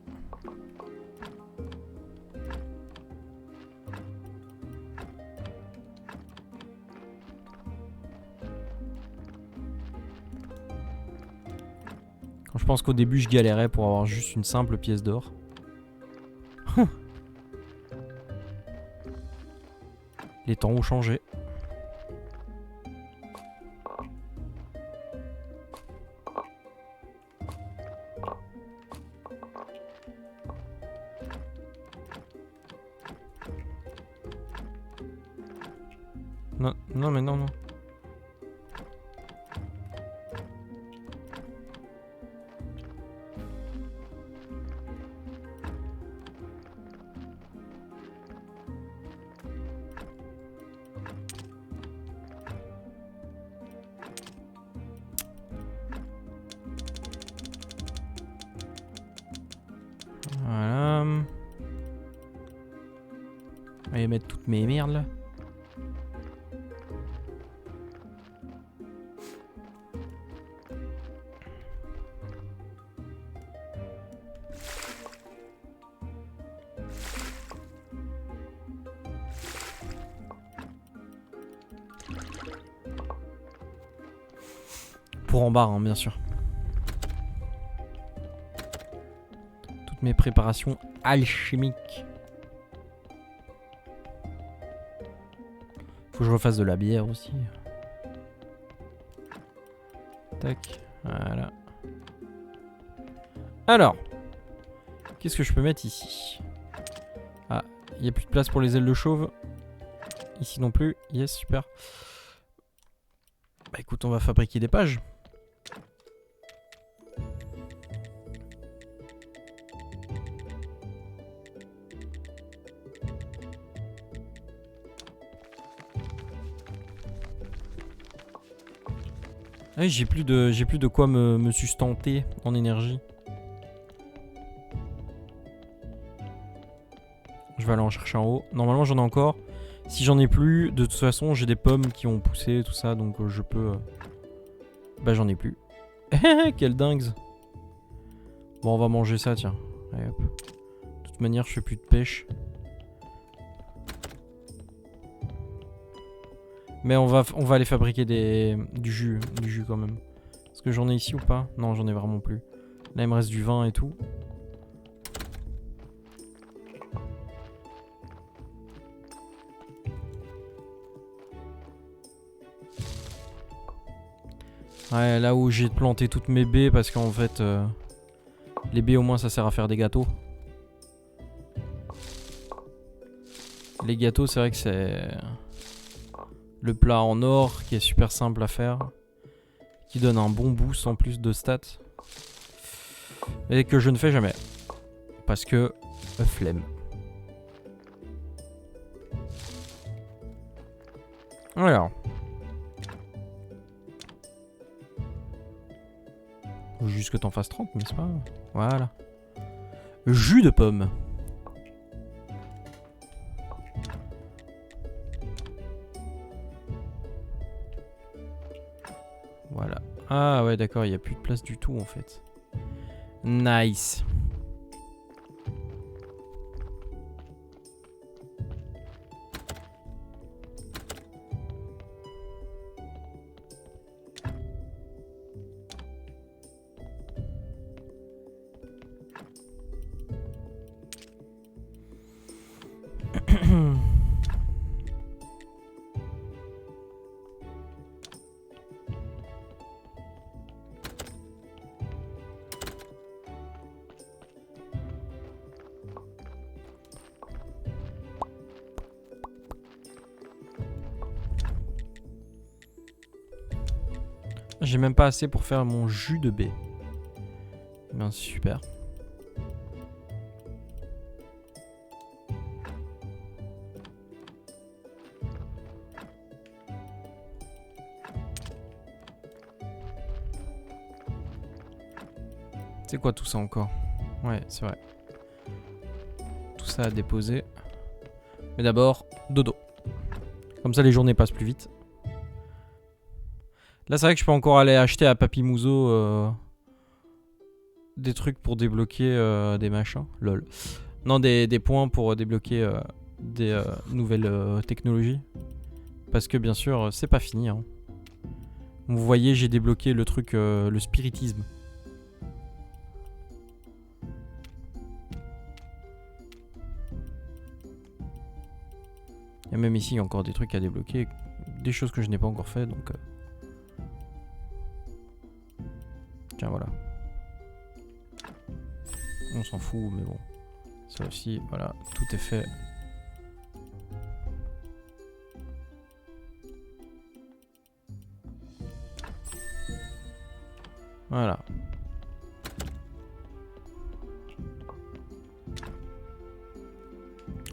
Quand je pense qu'au début je galérais pour avoir juste une simple pièce d'or. Les temps ont changé. Non, non mais non, non. Voilà. Je vais mettre toutes mes merdes là. Pour en barre, hein, bien sûr. Toutes mes préparations alchimiques. Faut que je refasse de la bière aussi. Tac, voilà. Alors, qu'est-ce que je peux mettre ici? Ah, il n'y a plus de place pour les ailes de chauve. Ici non plus. Yes, super. Bah écoute, on va fabriquer des pages. Ah, j'ai plus de quoi me sustenter en énergie. Je vais aller en chercher en haut. Normalement j'en ai encore. Si j'en ai plus, de toute façon j'ai des pommes qui ont poussé, tout ça, donc je peux... Bah j'en ai plus. Quel dingue. Bon, on va manger ça, tiens. Allez, hop. De toute manière, je fais plus de pêche. Mais on va aller fabriquer du jus quand même. Est-ce que j'en ai ici ou pas? Non, j'en ai vraiment plus. Là, il me reste du vin et tout. Ouais, là où j'ai planté toutes mes baies parce qu'en fait, les baies au moins ça sert à faire des gâteaux. Les gâteaux, c'est vrai que c'est le plat en or qui est super simple à faire, qui donne un bon boost en plus de stats, et que je ne fais jamais parce que flemme. Alors, faut juste que t'en fasses 30, mais c'est pas grave. Voilà. Jus de pomme. Voilà. Ah ouais, d'accord, il n'y a plus de place du tout en fait. Nice. J'ai même pas assez pour faire mon jus de baie. Ben super. C'est quoi tout ça encore? Ouais, c'est vrai. Tout ça à déposer. Mais d'abord, dodo. Comme ça, les journées passent plus vite. Là, c'est vrai que je peux encore aller acheter à Papy Mouzo des trucs pour débloquer des machins. Lol. Non, des points pour débloquer des nouvelles technologies. Parce que, bien sûr, c'est pas fini. Hein. Vous voyez, j'ai débloqué le truc, le spiritisme. Et même ici, il y a encore des trucs à débloquer. Des choses que je n'ai pas encore fait, donc... Tiens, voilà. On s'en fout, mais bon. Ça aussi, voilà, tout est fait. Voilà.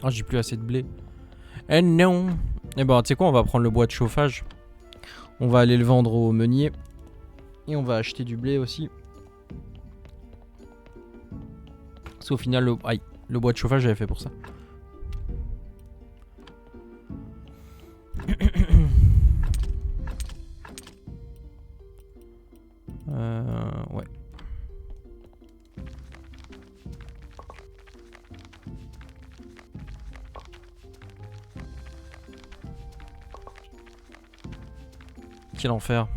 Ah, j'ai plus assez de blé. Eh non! Eh ben, tu sais quoi, on va prendre le bois de chauffage. On va aller le vendre au meunier. Et on va acheter du blé aussi. Parce qu'au final, le bois de chauffage, j'avais fait pour ça. Ouais. Quel enfer.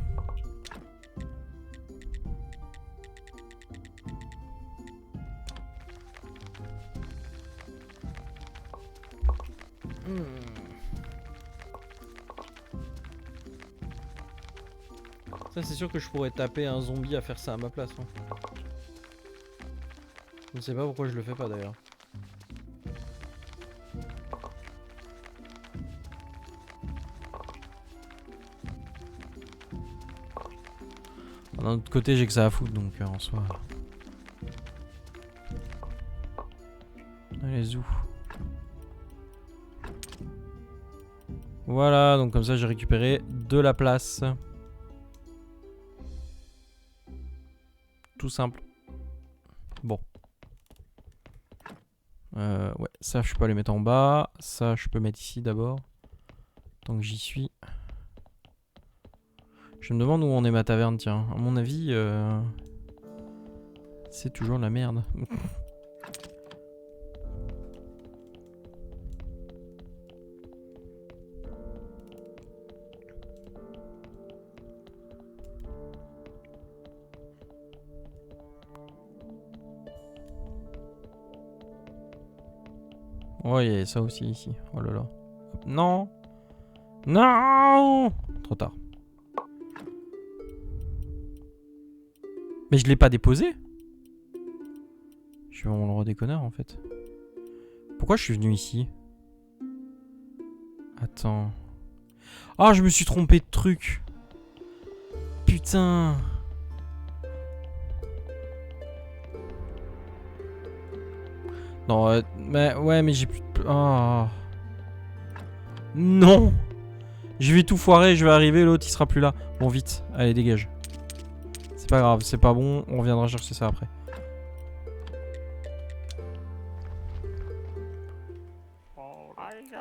Ça, c'est sûr que je pourrais taper un zombie à faire ça à ma place. Hein. Je ne sais pas pourquoi je le fais pas d'ailleurs. D'un autre côté, j'ai que ça à foutre donc en soi. Allez, zou. Voilà, donc comme ça, j'ai récupéré de la place. Tout simple. Bon. Ouais, ça, je peux les mettre en bas. Ça, je peux mettre ici d'abord. Tant que j'y suis. Je me demande où on est ma taverne, tiens. À mon avis, c'est toujours la merde. Oh, il y a ça aussi ici. Oh là là. Non! Non! Trop tard. Mais je l'ai pas déposé? Je suis vraiment le roi des connards en fait. Pourquoi je suis venu ici? Attends. Ah, je me suis trompé de truc. Putain. Non, mais ouais, mais j'ai plus de... Oh. Non. Je vais tout foirer, je vais arriver, l'autre il sera plus là. Bon, vite, allez, dégage. C'est pas grave, c'est pas bon, on reviendra chercher ça après.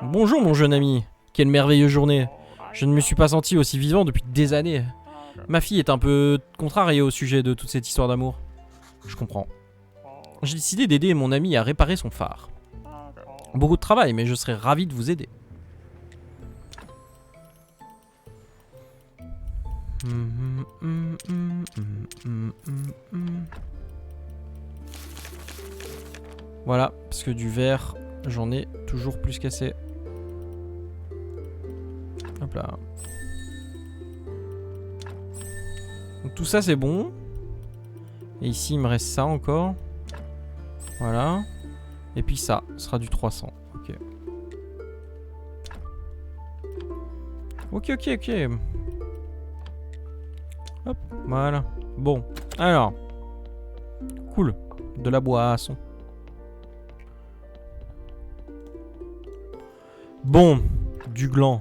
Bonjour mon jeune ami, quelle merveilleuse journée. Je ne me suis pas senti aussi vivant depuis des années. Ma fille est un peu contrariée au sujet de toute cette histoire d'amour. Je comprends. J'ai décidé d'aider mon ami à réparer son phare. Beaucoup de travail, mais je serais ravi de vous aider. Voilà, parce que du verre, j'en ai toujours plus qu'assez. Hop là. Donc tout ça c'est bon. Et ici il me reste ça encore. Voilà. Et puis ça sera du 300. Ok. Ok. Hop, voilà. Bon, alors. Cool. De la boisson. Bon, du gland.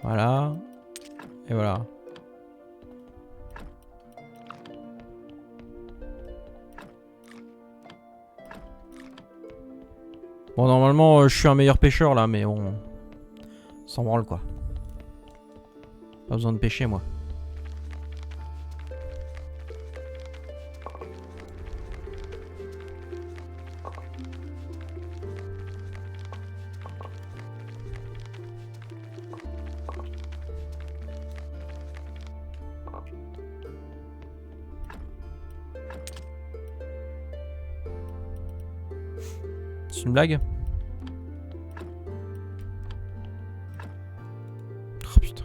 Voilà. Et voilà. Bon, normalement, je suis un meilleur pêcheur là, mais bon. S'en branle quoi. Pas besoin de pêcher moi. C'est une blague? Oh putain.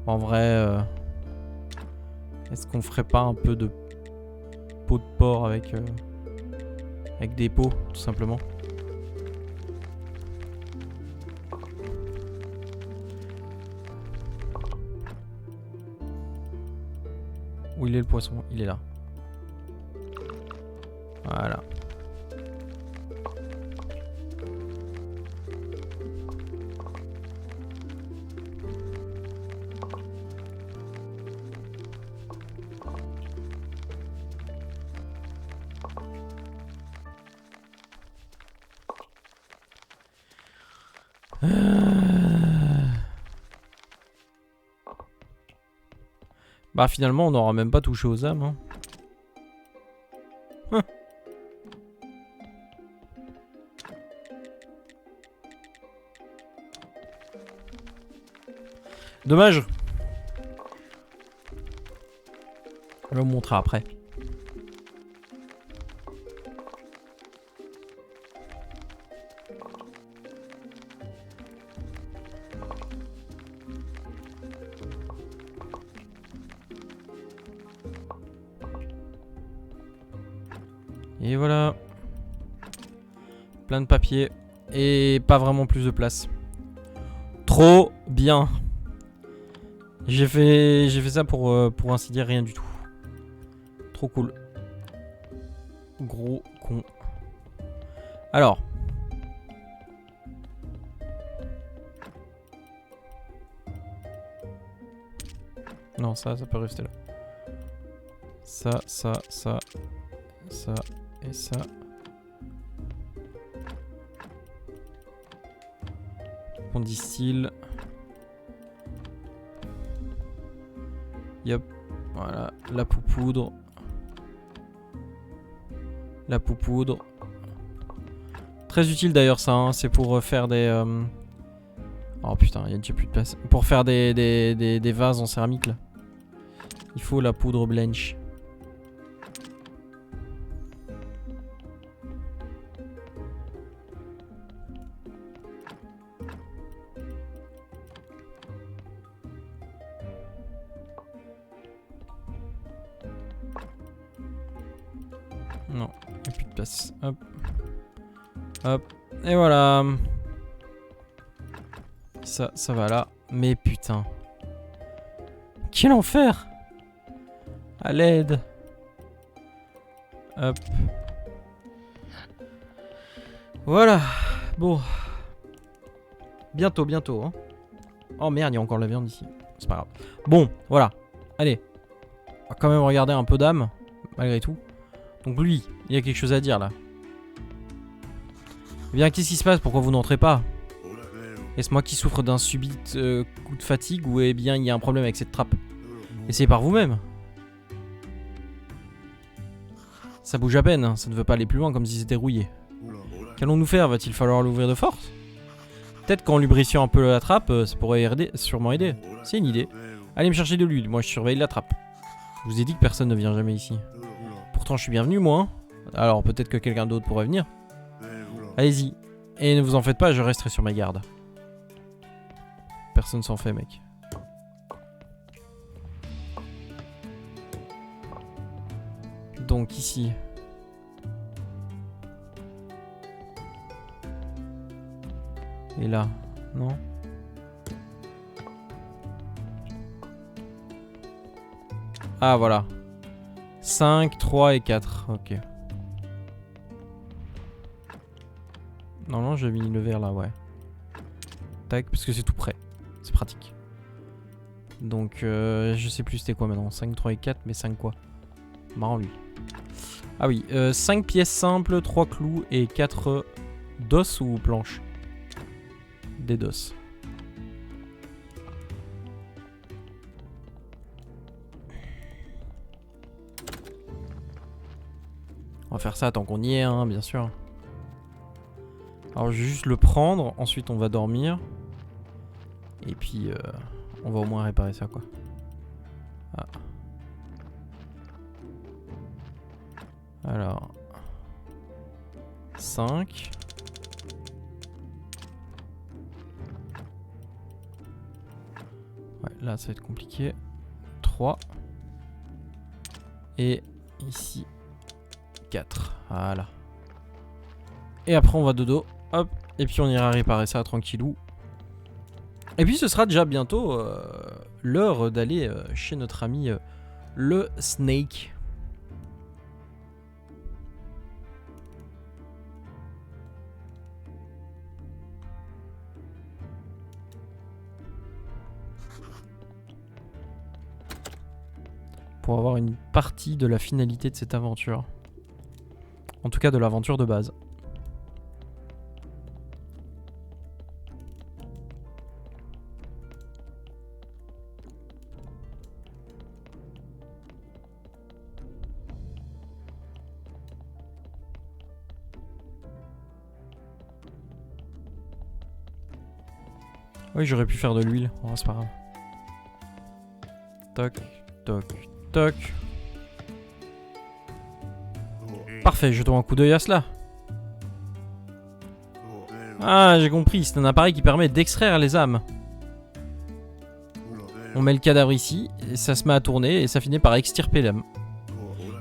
En vrai, est-ce qu'on ferait pas un peu de peau de porc avec des pots, tout simplement? Où il est le poisson? Il est là. Voilà. Bah finalement on n'aura même pas touché aux âmes hein. Dommage. Je vais vous montrer après. Et voilà. Plein de papier. Et pas vraiment plus de place. Trop bien. J'ai fait ça pour ainsi dire rien du tout. Trop cool. Gros con. Alors. Non, ça peut rester là. Ça et ça. On distille. Yep. Voilà. La poupoudre. La poupoudre. Très utile d'ailleurs ça. Hein. C'est pour faire des... Oh putain, il y a déjà plus de place. Pour faire des vases en céramique là. Il faut la poudre blanche. Non, il n'y a plus de place. Hop. Hop. Et voilà. Ça va là. Mais putain. Quel enfer! À l'aide. Hop. Voilà. Bon. Bientôt. Hein. Oh merde, il y a encore la viande ici. C'est pas grave. Bon, voilà. Allez. On va quand même regarder un peu d'âme. Malgré tout. Donc lui, il y a quelque chose à dire là. Eh bien, qu'est-ce qui se passe? Pourquoi vous n'entrez pas? Est-ce moi qui souffre d'un subit coup de fatigue ou eh bien il y a un problème avec cette trappe? Essayez par vous-même. Ça bouge à peine, hein. Ça ne veut pas aller plus loin comme si c'était rouillé. Qu'allons-nous faire? Va-t-il falloir l'ouvrir de force? Peut-être qu'en lubrifiant un peu la trappe, ça pourrait sûrement aider. C'est une idée. Allez me chercher de l'huile, moi je surveille la trappe. Je vous ai dit que personne ne vient jamais ici. Pourtant je suis bienvenu moi. Hein. Alors peut-être que quelqu'un d'autre pourrait venir. Allez-y. Et ne vous en faites pas, je resterai sur mes gardes. Personne s'en fait mec. Donc ici. Et là, non? Ah voilà. 5, 3 et 4, ok. Non, j'ai mis le verre là, ouais. Tac, parce que c'est tout prêt. C'est pratique. Donc, je sais plus c'était quoi maintenant. 5, 3 et 4, mais 5 quoi? Marrant lui. Ah oui, 5 pièces simples, 3 clous et 4 d'os ou planches? Des dos. On va faire ça tant qu'on y est, hein, bien sûr. Alors je vais juste le prendre, ensuite on va dormir. Et puis on va au moins réparer ça quoi. Ah. Alors 5. Ouais, là ça va être compliqué. 3. Et ici 4. Voilà. Et après on va dodo. Hop. Et puis on ira réparer ça tranquillou. Et puis ce sera déjà bientôt l'heure d'aller chez notre ami le Snake. Pour avoir une partie de la finalité de cette aventure. En tout cas de l'aventure de base. Oui, j'aurais pu faire de l'huile. Oh, c'est pas grave. Toc, toc, toc. Parfait, jetons un coup d'œil à cela. Ah, j'ai compris, c'est un appareil qui permet d'extraire les âmes. On met le cadavre ici, et ça se met à tourner, et ça finit par extirper l'âme.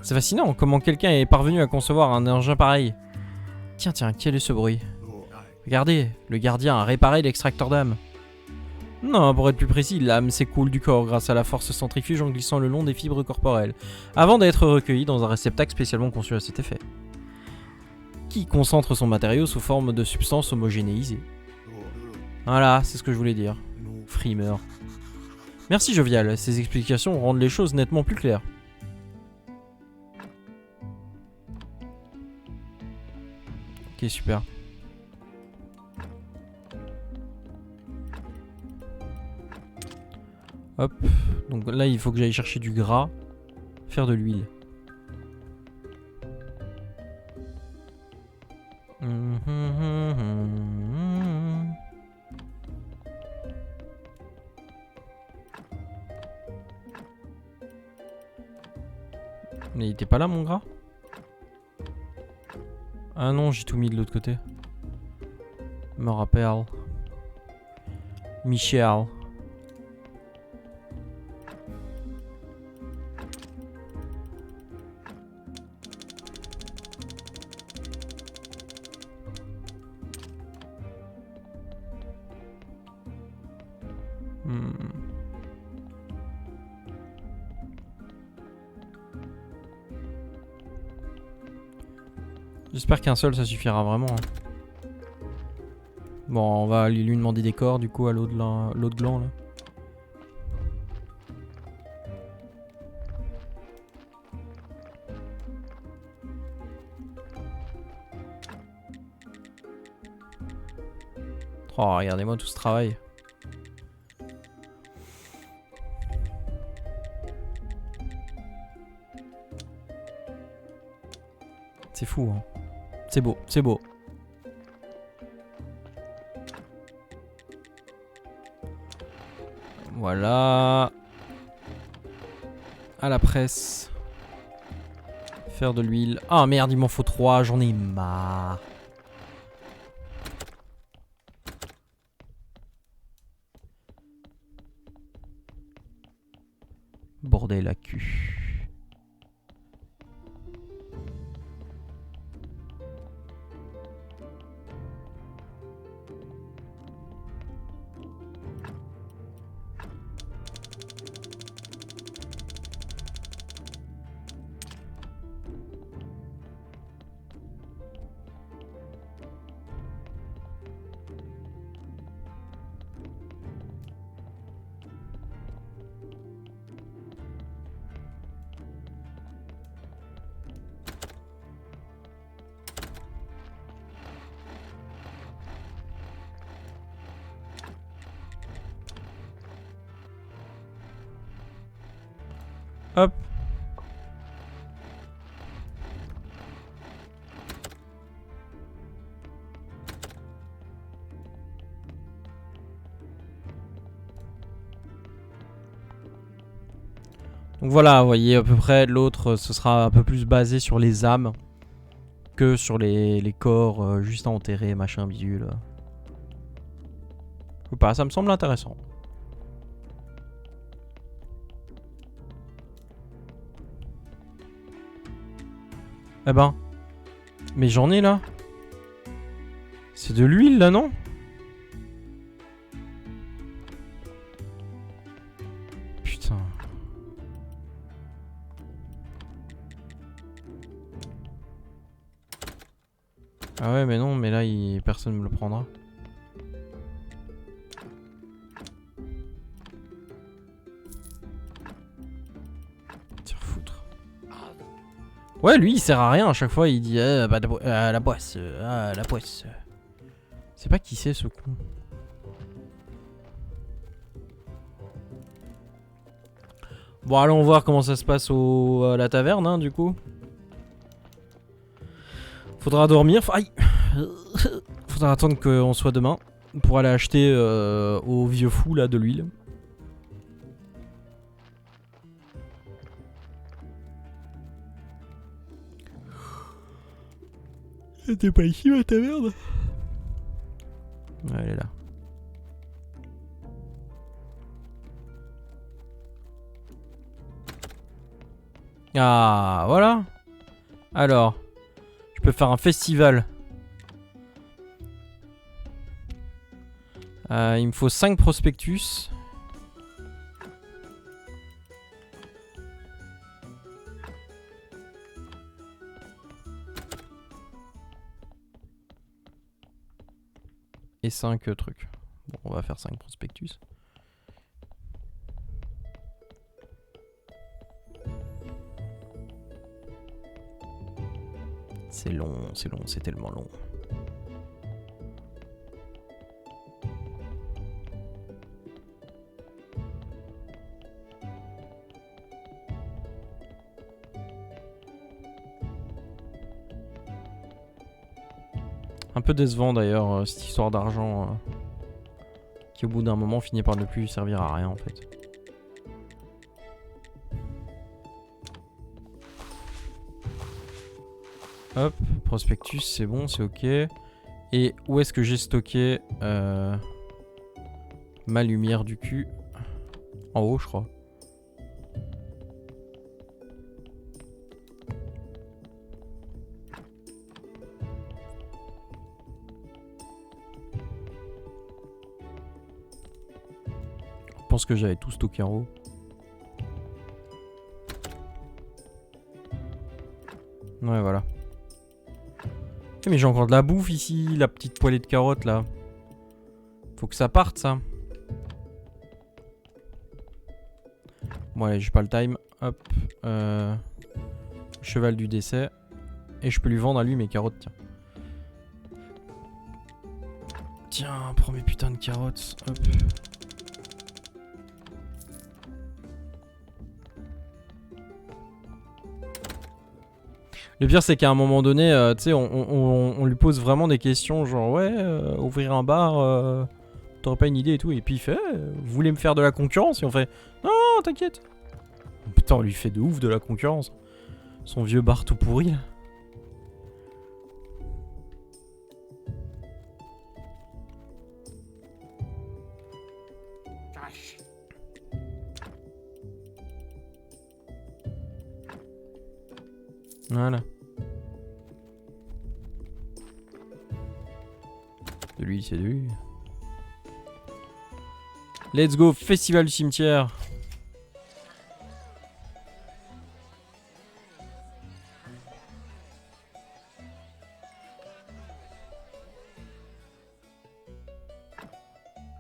C'est fascinant, comment quelqu'un est parvenu à concevoir un engin pareil. Tiens, tiens, quel est ce bruit? Regardez, le gardien a réparé l'extracteur d'âme. Non, pour être plus précis, l'âme s'écoule du corps grâce à la force centrifuge en glissant le long des fibres corporelles, avant d'être recueillie dans un réceptacle spécialement conçu à cet effet, qui concentre son matériau sous forme de substance homogénéisée. Voilà, c'est ce que je voulais dire. Frimeur. Merci Jovial, ces explications rendent les choses nettement plus claires. Ok, super. Hop, donc là il faut que j'aille chercher du gras, faire de l'huile. Mais il était pas là mon gras? Ah non, j'ai tout mis de l'autre côté. Me rappelle. Michel. J'espère qu'un seul ça suffira vraiment. Hein. Bon, on va aller lui demander des corps du coup à l'autre gland là. Oh, regardez-moi tout ce travail. C'est fou, hein. C'est beau, c'est beau. Voilà. À la presse. Faire de l'huile. Ah merde, il m'en faut 3, j'en ai marre. Bordel à cul. Donc voilà, vous voyez à peu près, l'autre ce sera un peu plus basé sur les âmes que sur les corps juste à enterrer, machin bidule. Ou pas, ça me semble intéressant. Eh ben, mais j'en ai là. C'est de l'huile là, non? Putain. Ah ouais, mais non, mais là, personne me le prendra. Tire foutre. Ouais, lui, il sert à rien. À chaque fois, il dit bah, la poisse. La poisse. C'est pas qui c'est ce con. Bon, allons voir comment ça se passe à la taverne, hein, du coup. Faudra dormir. Aïe. Faudra attendre qu'on soit demain pour aller acheter au vieux fou là de l'huile. T'es pas ici ma taverne? Ouais, elle est là. Ah, voilà. Alors, je peux faire un festival. Il me faut 5 prospectus. Et 5 trucs. Bon, on va faire 5 prospectus. C'est long, c'est tellement long. Un peu décevant d'ailleurs, cette histoire d'argent qui au bout d'un moment finit par ne plus servir à rien en fait. Hop, prospectus, c'est bon, c'est ok. Et où est-ce que j'ai stocké ma lumière du cul? En haut, je crois. Je pense que j'avais tout stocké en haut. Ouais, voilà. Mais j'ai encore de la bouffe ici, la petite poêlée de carottes là. Faut que ça parte ça. Bon allez, j'ai pas le time. Hop. Cheval du décès. Et je peux lui vendre à lui mes carottes, tiens. Tiens, prends mes putains de carottes. Hop. Le pire, c'est qu'à un moment donné, tu sais, on lui pose vraiment des questions genre ouais, ouvrir un bar, t'aurais pas une idée et tout. Et puis il fait, vous voulez me faire de la concurrence? Et on fait, non, t'inquiète. Putain, on lui fait de ouf de la concurrence. Son vieux bar tout pourri là. Voilà. De lui, c'est de lui. Let's go, festival du cimetière.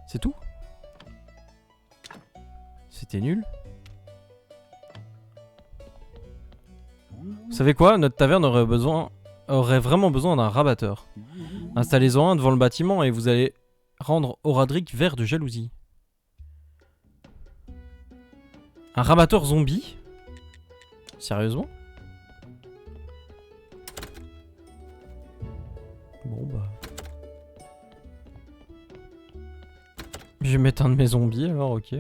C'est tout? C'était nul. Vous savez quoi? Notre taverne aurait vraiment besoin d'un rabatteur. Installez-en un devant le bâtiment et vous allez rendre Horadric vert de jalousie. Un rabatteur zombie? Sérieusement? Bon bah... Je vais mettre un de mes zombies alors, ok.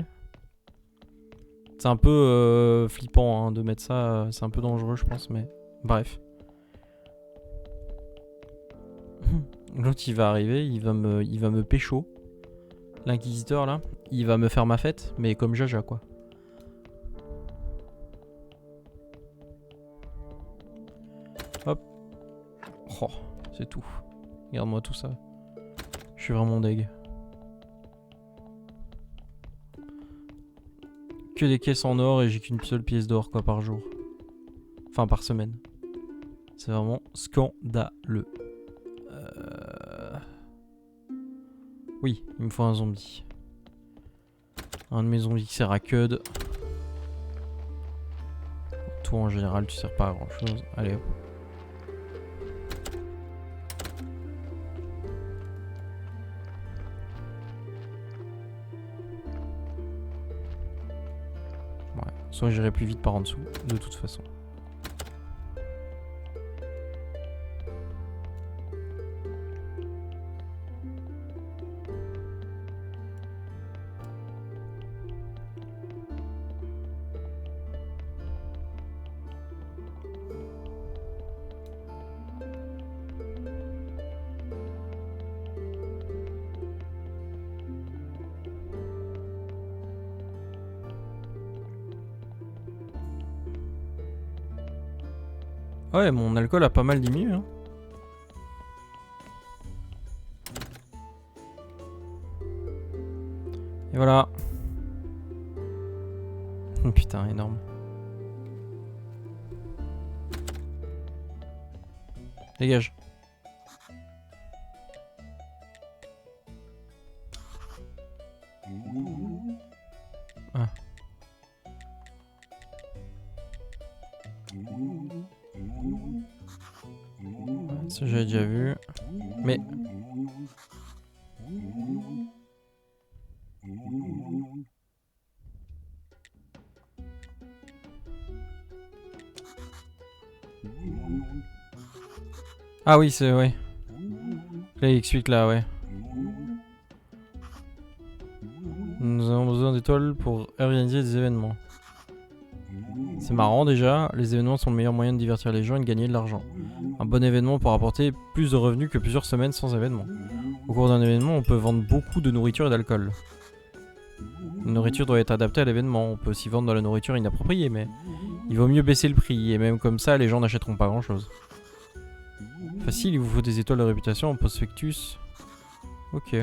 C'est un peu flippant hein, de mettre ça, c'est un peu dangereux je pense, mais bref. L'autre il va arriver, il va me pécho. L'inquisiteur là, il va me faire ma fête, mais comme Jaja quoi. Hop. Oh, c'est tout. Regarde-moi tout ça. Je suis vraiment deg. Que des caisses en or et j'ai qu'une seule pièce d'or quoi par jour. Enfin par semaine. C'est vraiment scandaleux. Oui, il me faut un zombie. Un de mes zombies qui sert à Cud. Toi en général tu sers pas à grand chose. Allez hop. Ouais. Soit j'irai plus vite par en dessous, de toute façon. Ouais, mon alcool a pas mal diminué. Hein. Et voilà. Putain, énorme. Dégage. Ah. Ça j'avais déjà vu. Mais... Ah oui, c'est... ouais. Là il explique là, ouais. Nous avons besoin d'étoiles pour organiser des événements. C'est marrant déjà, les événements sont le meilleur moyen de divertir les gens et de gagner de l'argent. Un bon événement peut rapporter plus de revenus que plusieurs semaines sans événement. Au cours d'un événement, on peut vendre beaucoup de nourriture et d'alcool. La nourriture doit être adaptée à l'événement, on peut aussi vendre de la nourriture inappropriée, mais il vaut mieux baisser le prix, et même comme ça, les gens n'achèteront pas grand chose. Facile, il vous faut des étoiles de réputation en prospectus. Ok.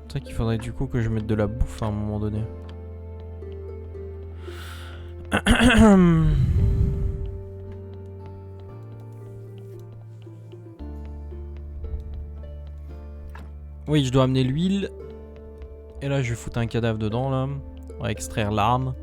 C'est vrai qu'il faudrait du coup que je mette de la bouffe à un moment donné. Oui, je dois amener l'huile. Et là, je vais foutre un cadavre dedans, là. On va extraire l'arme.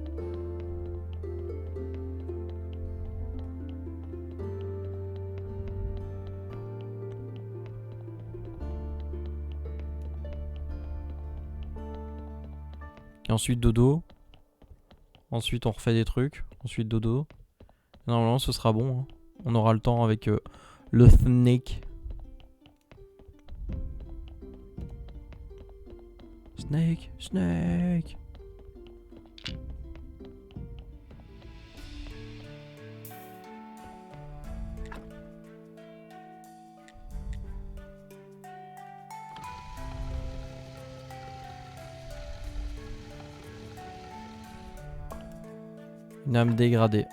Et ensuite, dodo. Ensuite, on refait des trucs. Ensuite, dodo. Normalement, ce sera bon. Hein. On aura le temps avec le snake. Snake, snake. Une âme dégradée.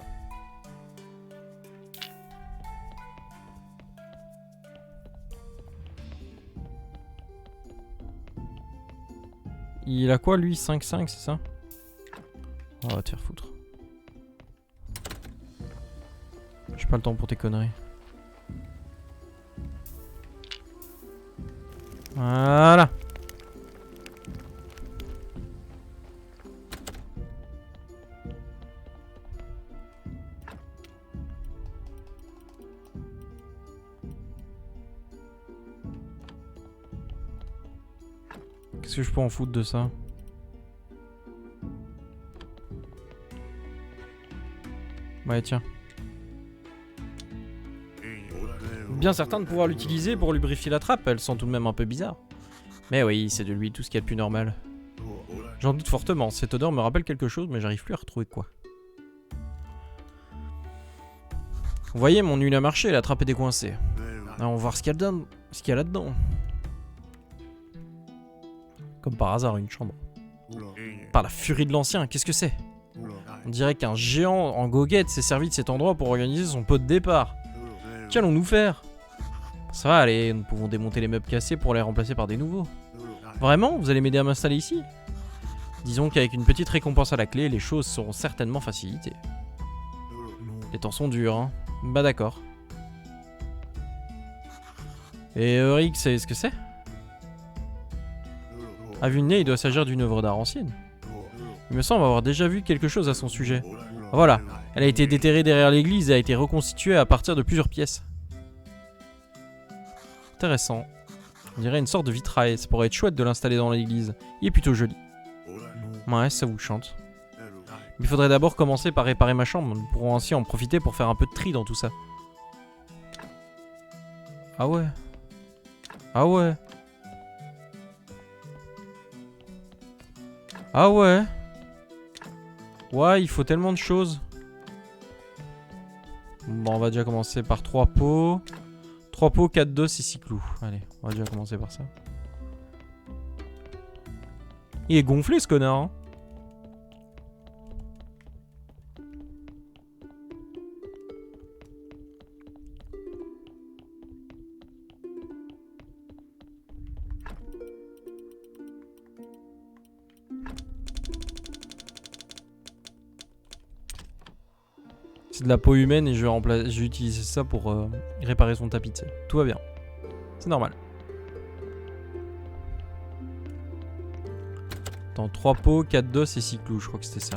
Il a quoi lui? 5-5 c'est ça? Oh, va te faire foutre. J'ai pas le temps pour tes conneries. Voilà. Qu'est-ce que je peux en foutre de ça? Ouais, tiens. bien certain de pouvoir l'utiliser pour lubrifier la trappe, elle sent tout de même un peu bizarre. Mais oui, c'est de lui tout ce qu'il y a de plus normal. J'en doute fortement, cette odeur me rappelle quelque chose, mais j'arrive plus à retrouver quoi. Vous voyez, mon huile a marché, la trappe est décoincée. Alors, on va voir ce qu'il y a là-dedans. Comme par hasard, une chambre. Par la furie de l'ancien, qu'est-ce que c'est? On dirait qu'un géant en goguette s'est servi de cet endroit pour organiser son pot de départ. Qu'allons-nous faire? Ça va aller, nous pouvons démonter les meubles cassés pour les remplacer par des nouveaux. Vraiment? Vous allez m'aider à m'installer ici? Disons qu'avec une petite récompense à la clé, les choses seront certainement facilitées. Les temps sont durs, hein. Bah d'accord. Et Rick, c'est ce que c'est? À vue de nez, il doit s'agir d'une œuvre d'art ancienne. Il me semble avoir déjà vu quelque chose à son sujet. Voilà, elle a été déterrée derrière l'église et a été reconstituée à partir de plusieurs pièces. Intéressant. On dirait une sorte de vitrail, ça pourrait être chouette de l'installer dans l'église. Il est plutôt joli. Ouais, ça vous chante. Il faudrait d'abord commencer par réparer ma chambre, nous pourrons ainsi en profiter pour faire un peu de tri dans tout ça. Ah ouais. Ah ouais. Ah ouais. Ouais, il faut tellement de choses. Bon, on va déjà commencer par 3 pots. 3 pots, 4 dos et 6 clous. Allez, on va déjà commencer par ça. Il est gonflé ce connard, hein. C'est de la peau humaine et je vais utiliser ça pour réparer son tapis, tu sais. Tout va bien. C'est normal. Attends, 3 pots, 4 dos et 6 clous, je crois que c'était ça.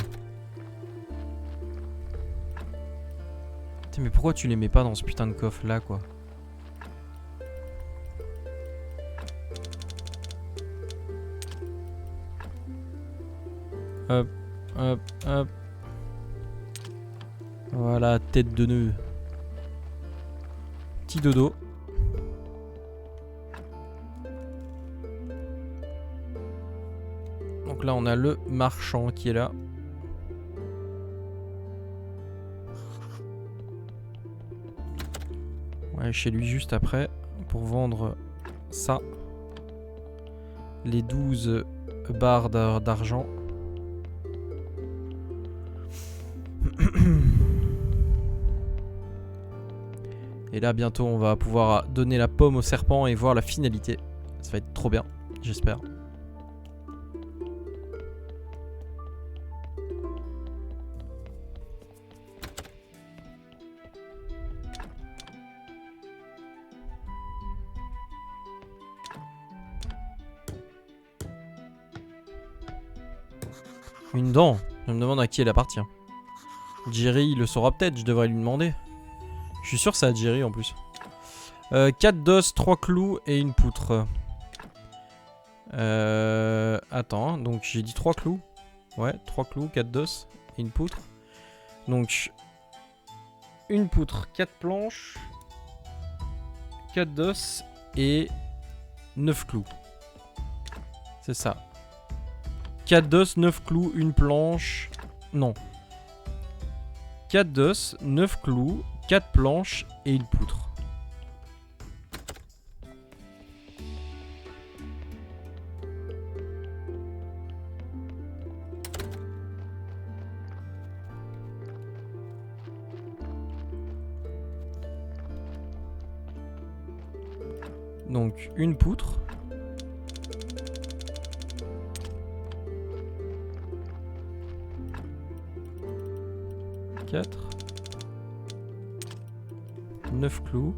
Putain, mais pourquoi tu les mets pas dans ce putain de coffre là, quoi? Hop, hop, hop. Voilà, tête de nœud. Petit dodo. Donc là, on a le marchand qui est là. Ouais, chez lui juste après. Pour vendre ça. Les 12 barres d'argent. Et là bientôt on va pouvoir donner la pomme au serpent et voir la finalité. Ça va être trop bien, j'espère. Une dent. Je me demande à qui elle appartient. Jerry le saura peut-être, je devrais lui demander. Je suis sûr que c'est à Jerry en plus. 4 dos, 3 clous et une poutre. Attends, donc j'ai dit 3 clous. Ouais, 3 clous, 4 dos et une poutre. Donc, une poutre, 4 planches, 4 dos et 9 clous. C'est ça. 4 dos, 9 clous, une planche. Non. 4 dos, 9 clous, 4 planches et une poutre. Donc une poutre. Quatre. 9 clous.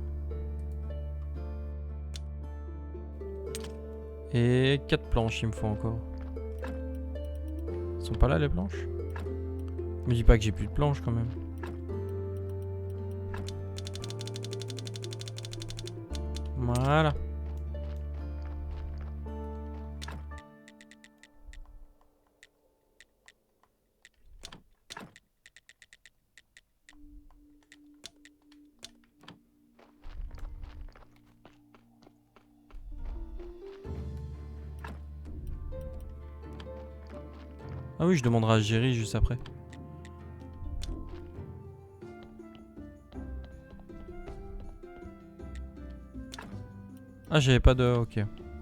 Et 4 planches il me faut encore. Ils sont pas là les planches? Me dis pas que j'ai plus de planches quand même. Voilà. Ah oui, je demanderai à Jerry juste après. Ah, j'avais pas de... Ok.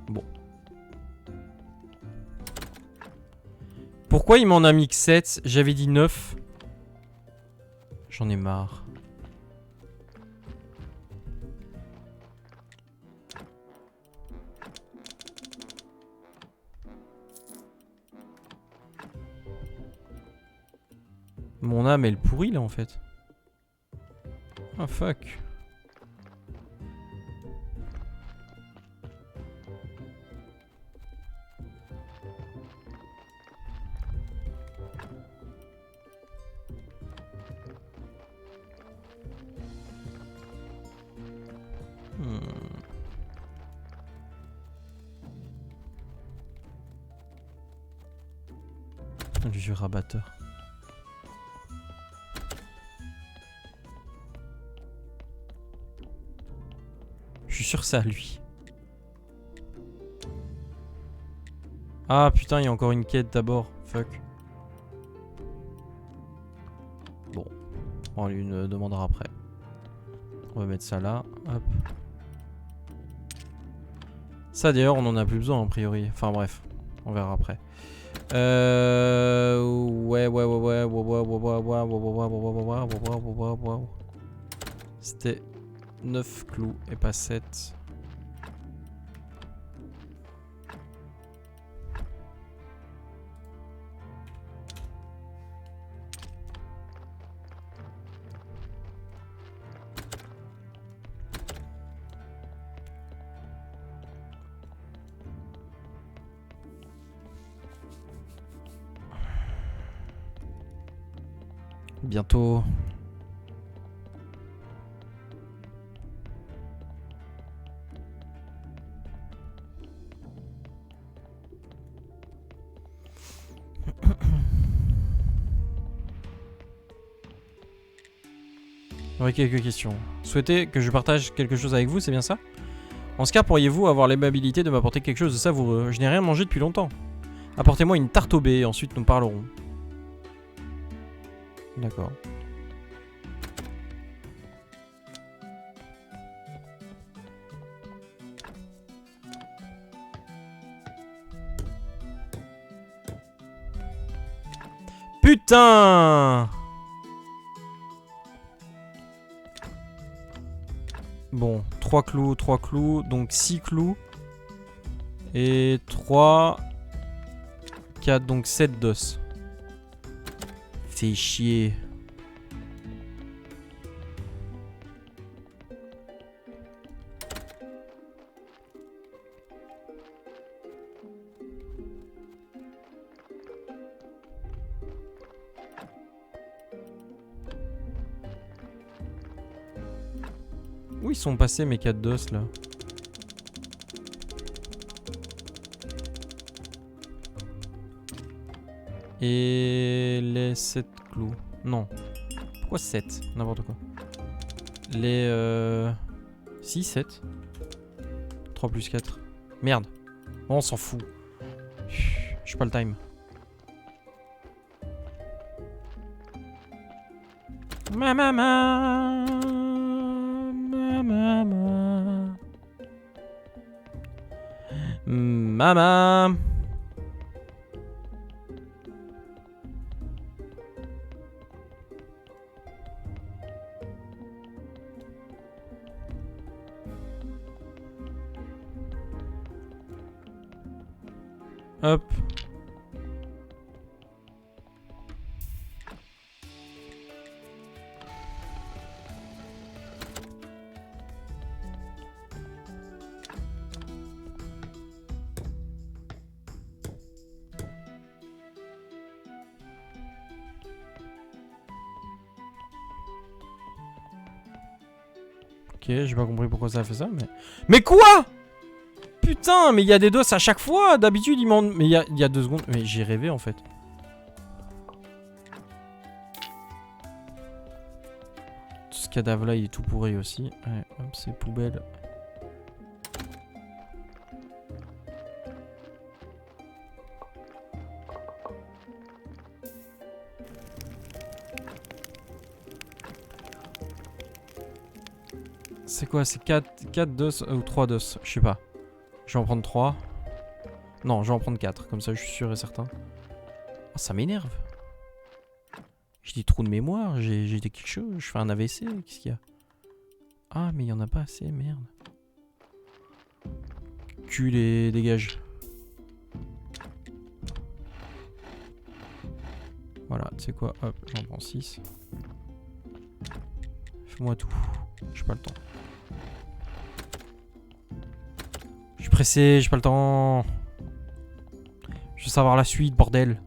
Bon. Pourquoi il m'en a mis que 7? J'avais dit 9. J'en ai marre. Mon âme, elle pourrit là en fait. Ah fuck. Le vieux rabatteur. Je suis sûr que c'est à lui. Ah putain, il y a encore une quête d'abord. Fuck. Bon. On lui une demandera après. On va mettre ça là. Hop. Ça d'ailleurs, on en a plus besoin a priori. Enfin bref. On verra après. C'était 9 clous et pas 7. Bientôt. J'aurais quelques questions. Souhaitez que je partage quelque chose avec vous, c'est bien ça? En ce cas, pourriez-vous avoir l'aimabilité de m'apporter quelque chose de savoureux? Je n'ai rien mangé depuis longtemps. Apportez-moi une tarte au baies, ensuite nous parlerons. D'accord. Putain! Bon, 3 clous, donc 6 clous. Et 3, 4, donc 7 d'os. Fais chier. Où ils sont passés mes 4 d'os là? Et les 7 clous. Non. Pourquoi 7? N'importe quoi. Les 6, 7. 3 plus 4. Merde. Bon, on s'en fout. J'ai pas le time. Ma maman. Ma maman. Maman. Hop. Ok, j'ai pas compris pourquoi ça a fait ça, mais... Mais quoi? Putain, mais il y a des dos à chaque fois. D'habitude, ils m'en... Mais il y a 2 secondes... Mais j'ai rêvé, en fait. Ce cadavre-là, il est tout pourri aussi. Ouais, hop, c'est poubelle. C'est quoi? C'est 4 d'os ou 3 d'os? Je sais pas. Je vais en prendre 3. Non, je vais en prendre 4. Comme ça, je suis sûr et certain. Oh, ça m'énerve. J'ai des trous de mémoire. J'ai quelque chose. Je fais un AVC. Qu'est-ce qu'il y a? Ah, mais il y en a pas assez. Merde. Cul et dégage. Voilà, tu sais quoi? Hop, j'en prends 6. Fais-moi tout. J'ai pas le temps. Je suis pressé, j'ai pas le temps. Je veux savoir la suite, bordel.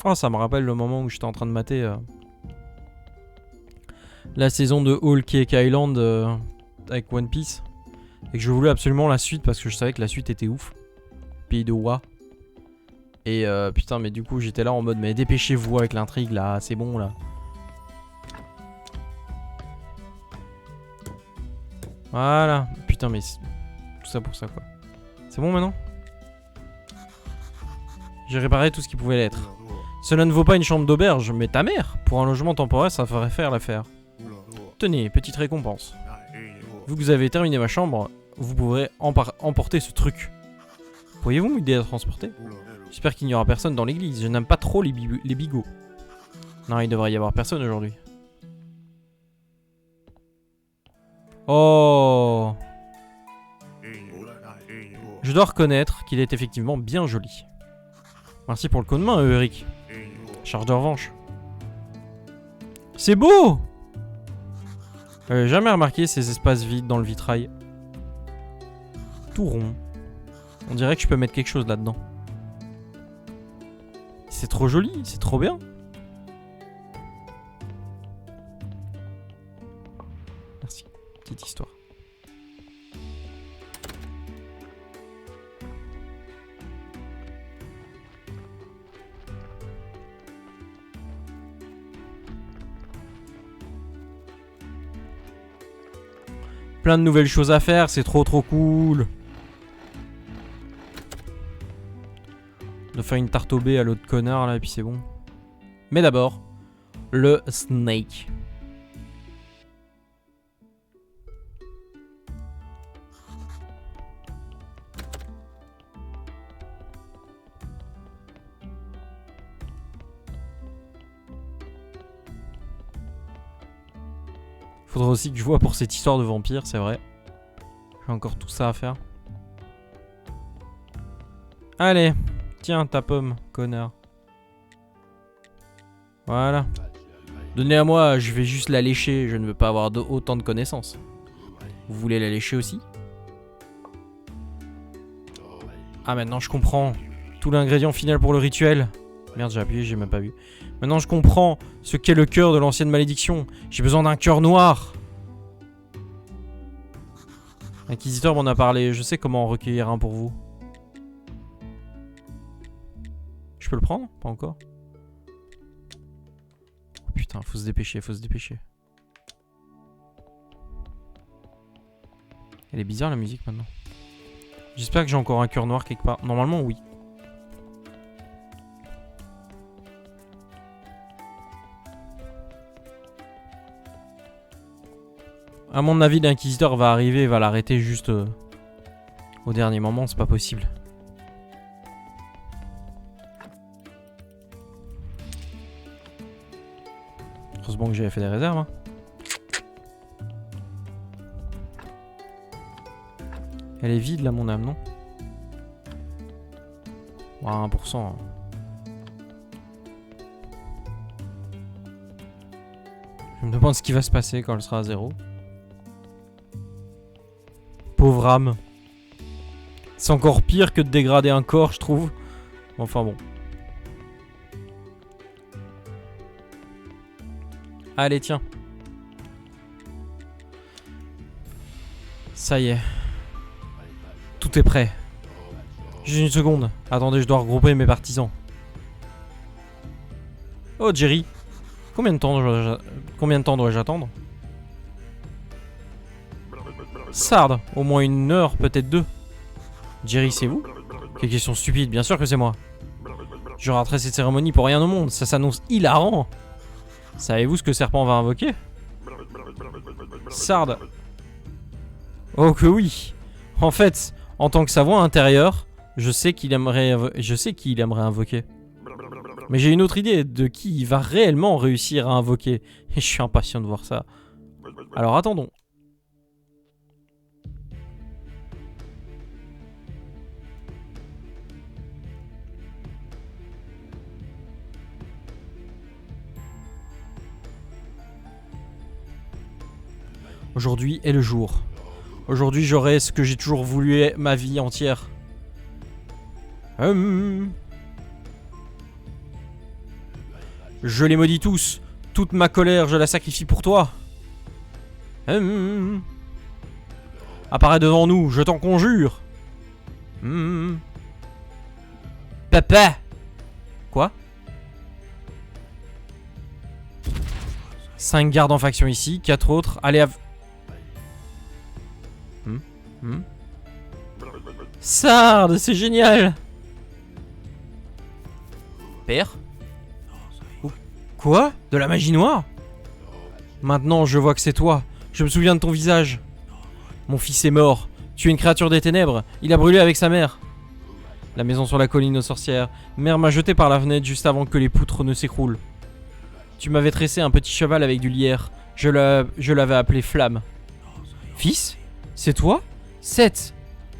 Oh, ça me rappelle le moment où j'étais en train de mater la saison de Whole Cake Island avec One Piece. Et que je voulais absolument la suite parce que je savais que la suite était ouf. Pays de Wa. Et putain, mais du coup, j'étais là en mode, mais dépêchez-vous avec l'intrigue là, c'est bon là. Voilà. Putain, mais tout ça pour ça quoi. C'est bon maintenant? J'ai réparé tout ce qui pouvait l'être. Cela ne vaut pas une chambre d'auberge, mais ta mère, pour un logement temporaire, ça ferait faire l'affaire. Tenez, petite récompense. Vu que vous avez terminé ma chambre, vous pourrez emporter ce truc. Pourriez-vous m'aider à transporter? J'espère qu'il n'y aura personne dans l'église. Je n'aime pas trop les bigots. Non, il devrait y avoir personne aujourd'hui. Oh! Je dois reconnaître qu'il est effectivement bien joli. Merci pour le coup de main, Eric. Charge de revanche. C'est beau! J'avais jamais remarqué ces espaces vides dans le vitrail. Tout rond. On dirait que je peux mettre quelque chose là-dedans. C'est trop joli, c'est trop bien. Merci. Petite histoire. Plein de nouvelles choses à faire, c'est trop cool. De faire une tarte au bée à l'autre connard là et puis c'est bon. Mais d'abord, le snake. Faudra aussi que je vois pour cette histoire de vampire, c'est vrai. J'ai encore tout ça à faire. Allez, tiens ta pomme, connard. Voilà. Donnez à moi, je vais juste la lécher, je ne veux pas avoir autant de connaissances. Vous voulez la lécher aussi? Ah maintenant je comprends. Tout l'ingrédient final pour le rituel. Merde, j'ai appuyé, j'ai même pas vu. Maintenant je comprends ce qu'est le cœur de l'ancienne malédiction. J'ai besoin d'un cœur noir. L'inquisiteur m'en a parlé, je sais comment en recueillir un pour vous. Je peux le prendre? Pas encore. Oh putain, faut se dépêcher, faut se dépêcher. Elle est bizarre la musique maintenant. J'espère que j'ai encore un cœur noir quelque part. Normalement oui. À mon avis, l'inquisiteur va arriver et va l'arrêter juste au dernier moment, c'est pas possible. Heureusement que j'avais fait des réserves. Hein. Elle est vide là, mon âme, non? Ouais, 1%. Hein. Je me demande ce qui va se passer quand elle sera à 0. Pauvre âme. C'est encore pire que de dégrader un corps, je trouve. Enfin bon. Allez, tiens. Ça y est. Tout est prêt. Juste une seconde. Attendez, je dois regrouper mes partisans. Oh, Jerry. Combien de temps dois-je attendre? Sarde, au moins 1 heure, peut-être 2. Jerry, c'est vous? Quelle question stupide, bien sûr que c'est moi. Je raterai cette cérémonie pour rien au monde, ça s'annonce hilarant. Savez-vous ce que Serpent va invoquer? Sarde. Oh que oui. En fait, en tant que sa voix intérieure, je sais qu'il aimerait invoquer. Mais j'ai une autre idée de qui il va réellement réussir à invoquer. Et je suis impatient de voir ça. Alors attendons. Aujourd'hui est le jour. Aujourd'hui j'aurai ce que j'ai toujours voulu ma vie entière. Je les maudis tous. Toute ma colère, je la sacrifie pour toi. Apparais devant nous, je t'en conjure. Papa. Quoi? 5 gardes en faction ici, 4 autres. Allez à... Sarde, c'est génial. Père? Quoi? De la magie noire? Maintenant, je vois que c'est toi. Je me souviens de ton visage. Mon fils est mort. Tu es une créature des ténèbres. Il a brûlé avec sa mère. La maison sur la colline aux sorcières. Mère m'a jeté par la fenêtre juste avant que les poutres ne s'écroulent. Tu m'avais tressé un petit cheval avec du lierre. Je l'avais appelé Flamme. Fils? C'est toi? Seth,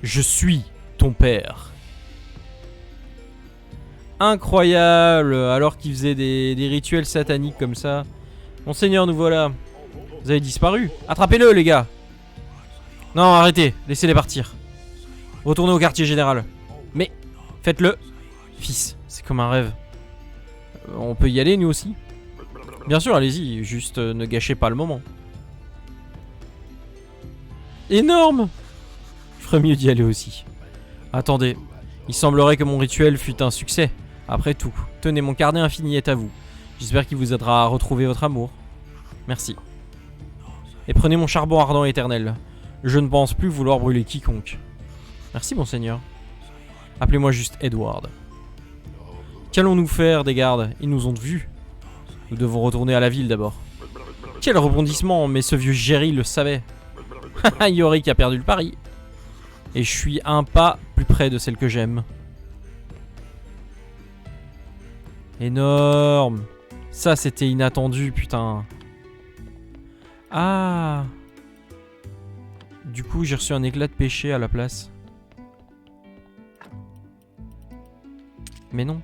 je suis ton père. Incroyable. Alors qu'il faisait des rituels sataniques comme ça. Monseigneur, nous voilà. Vous avez disparu. Attrapez-le, les gars. Non, arrêtez. Laissez-les partir. Retournez au quartier général. Mais, faites-le. Fils, c'est comme un rêve. On peut y aller, nous aussi? Bien sûr, allez-y. Juste ne gâchez pas le moment. Énorme! Je ferais mieux d'y aller aussi. Attendez. Il semblerait que mon rituel fût un succès. Après tout, tenez, mon carnet infini est à vous. J'espère qu'il vous aidera à retrouver votre amour. Merci. Et prenez mon charbon ardent éternel. Je ne pense plus vouloir brûler quiconque. Merci, monseigneur. Appelez-moi juste Edward. Qu'allons-nous faire des gardes? Ils nous ont vus. Nous devons retourner à la ville d'abord. Quel rebondissement, mais ce vieux Jerry le savait. Yorick a perdu le pari. Et je suis un pas plus près de celle que j'aime. Énorme. Ça, c'était inattendu, putain. Ah. Du coup, j'ai reçu un éclat de péché à la place. Mais non.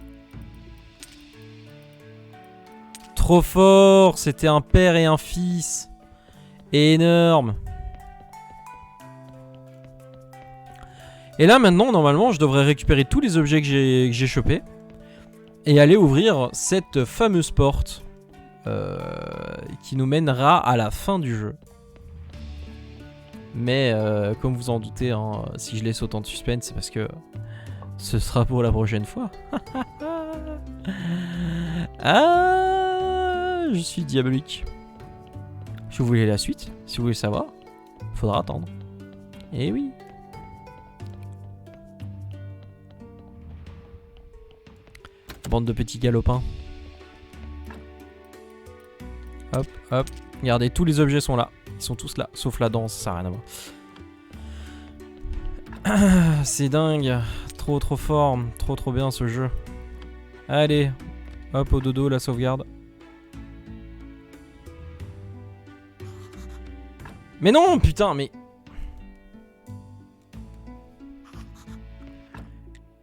Trop fort. C'était un père et un fils. Énorme. Et là, maintenant, normalement, je devrais récupérer tous les objets que j'ai chopés. Et aller ouvrir cette fameuse porte. Qui nous mènera à la fin du jeu. Mais comme vous en doutez, hein, si je laisse autant de suspense, c'est parce que ce sera pour la prochaine fois. Ah, je suis diabolique. Si vous voulez la suite, si vous voulez savoir, faudra attendre. Eh oui. Bande de petits galopins. Hop, hop. Regardez, tous les objets sont là. Ils sont tous là, sauf la danse, ça n'a rien à voir. C'est dingue. Trop fort. Trop bien ce jeu. Allez. Hop, au dodo, la sauvegarde. Mais non, putain, mais...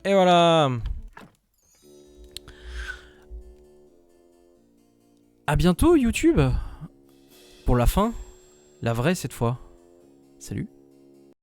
Et voilà. À bientôt YouTube. Pour la fin. La vraie cette fois. Salut.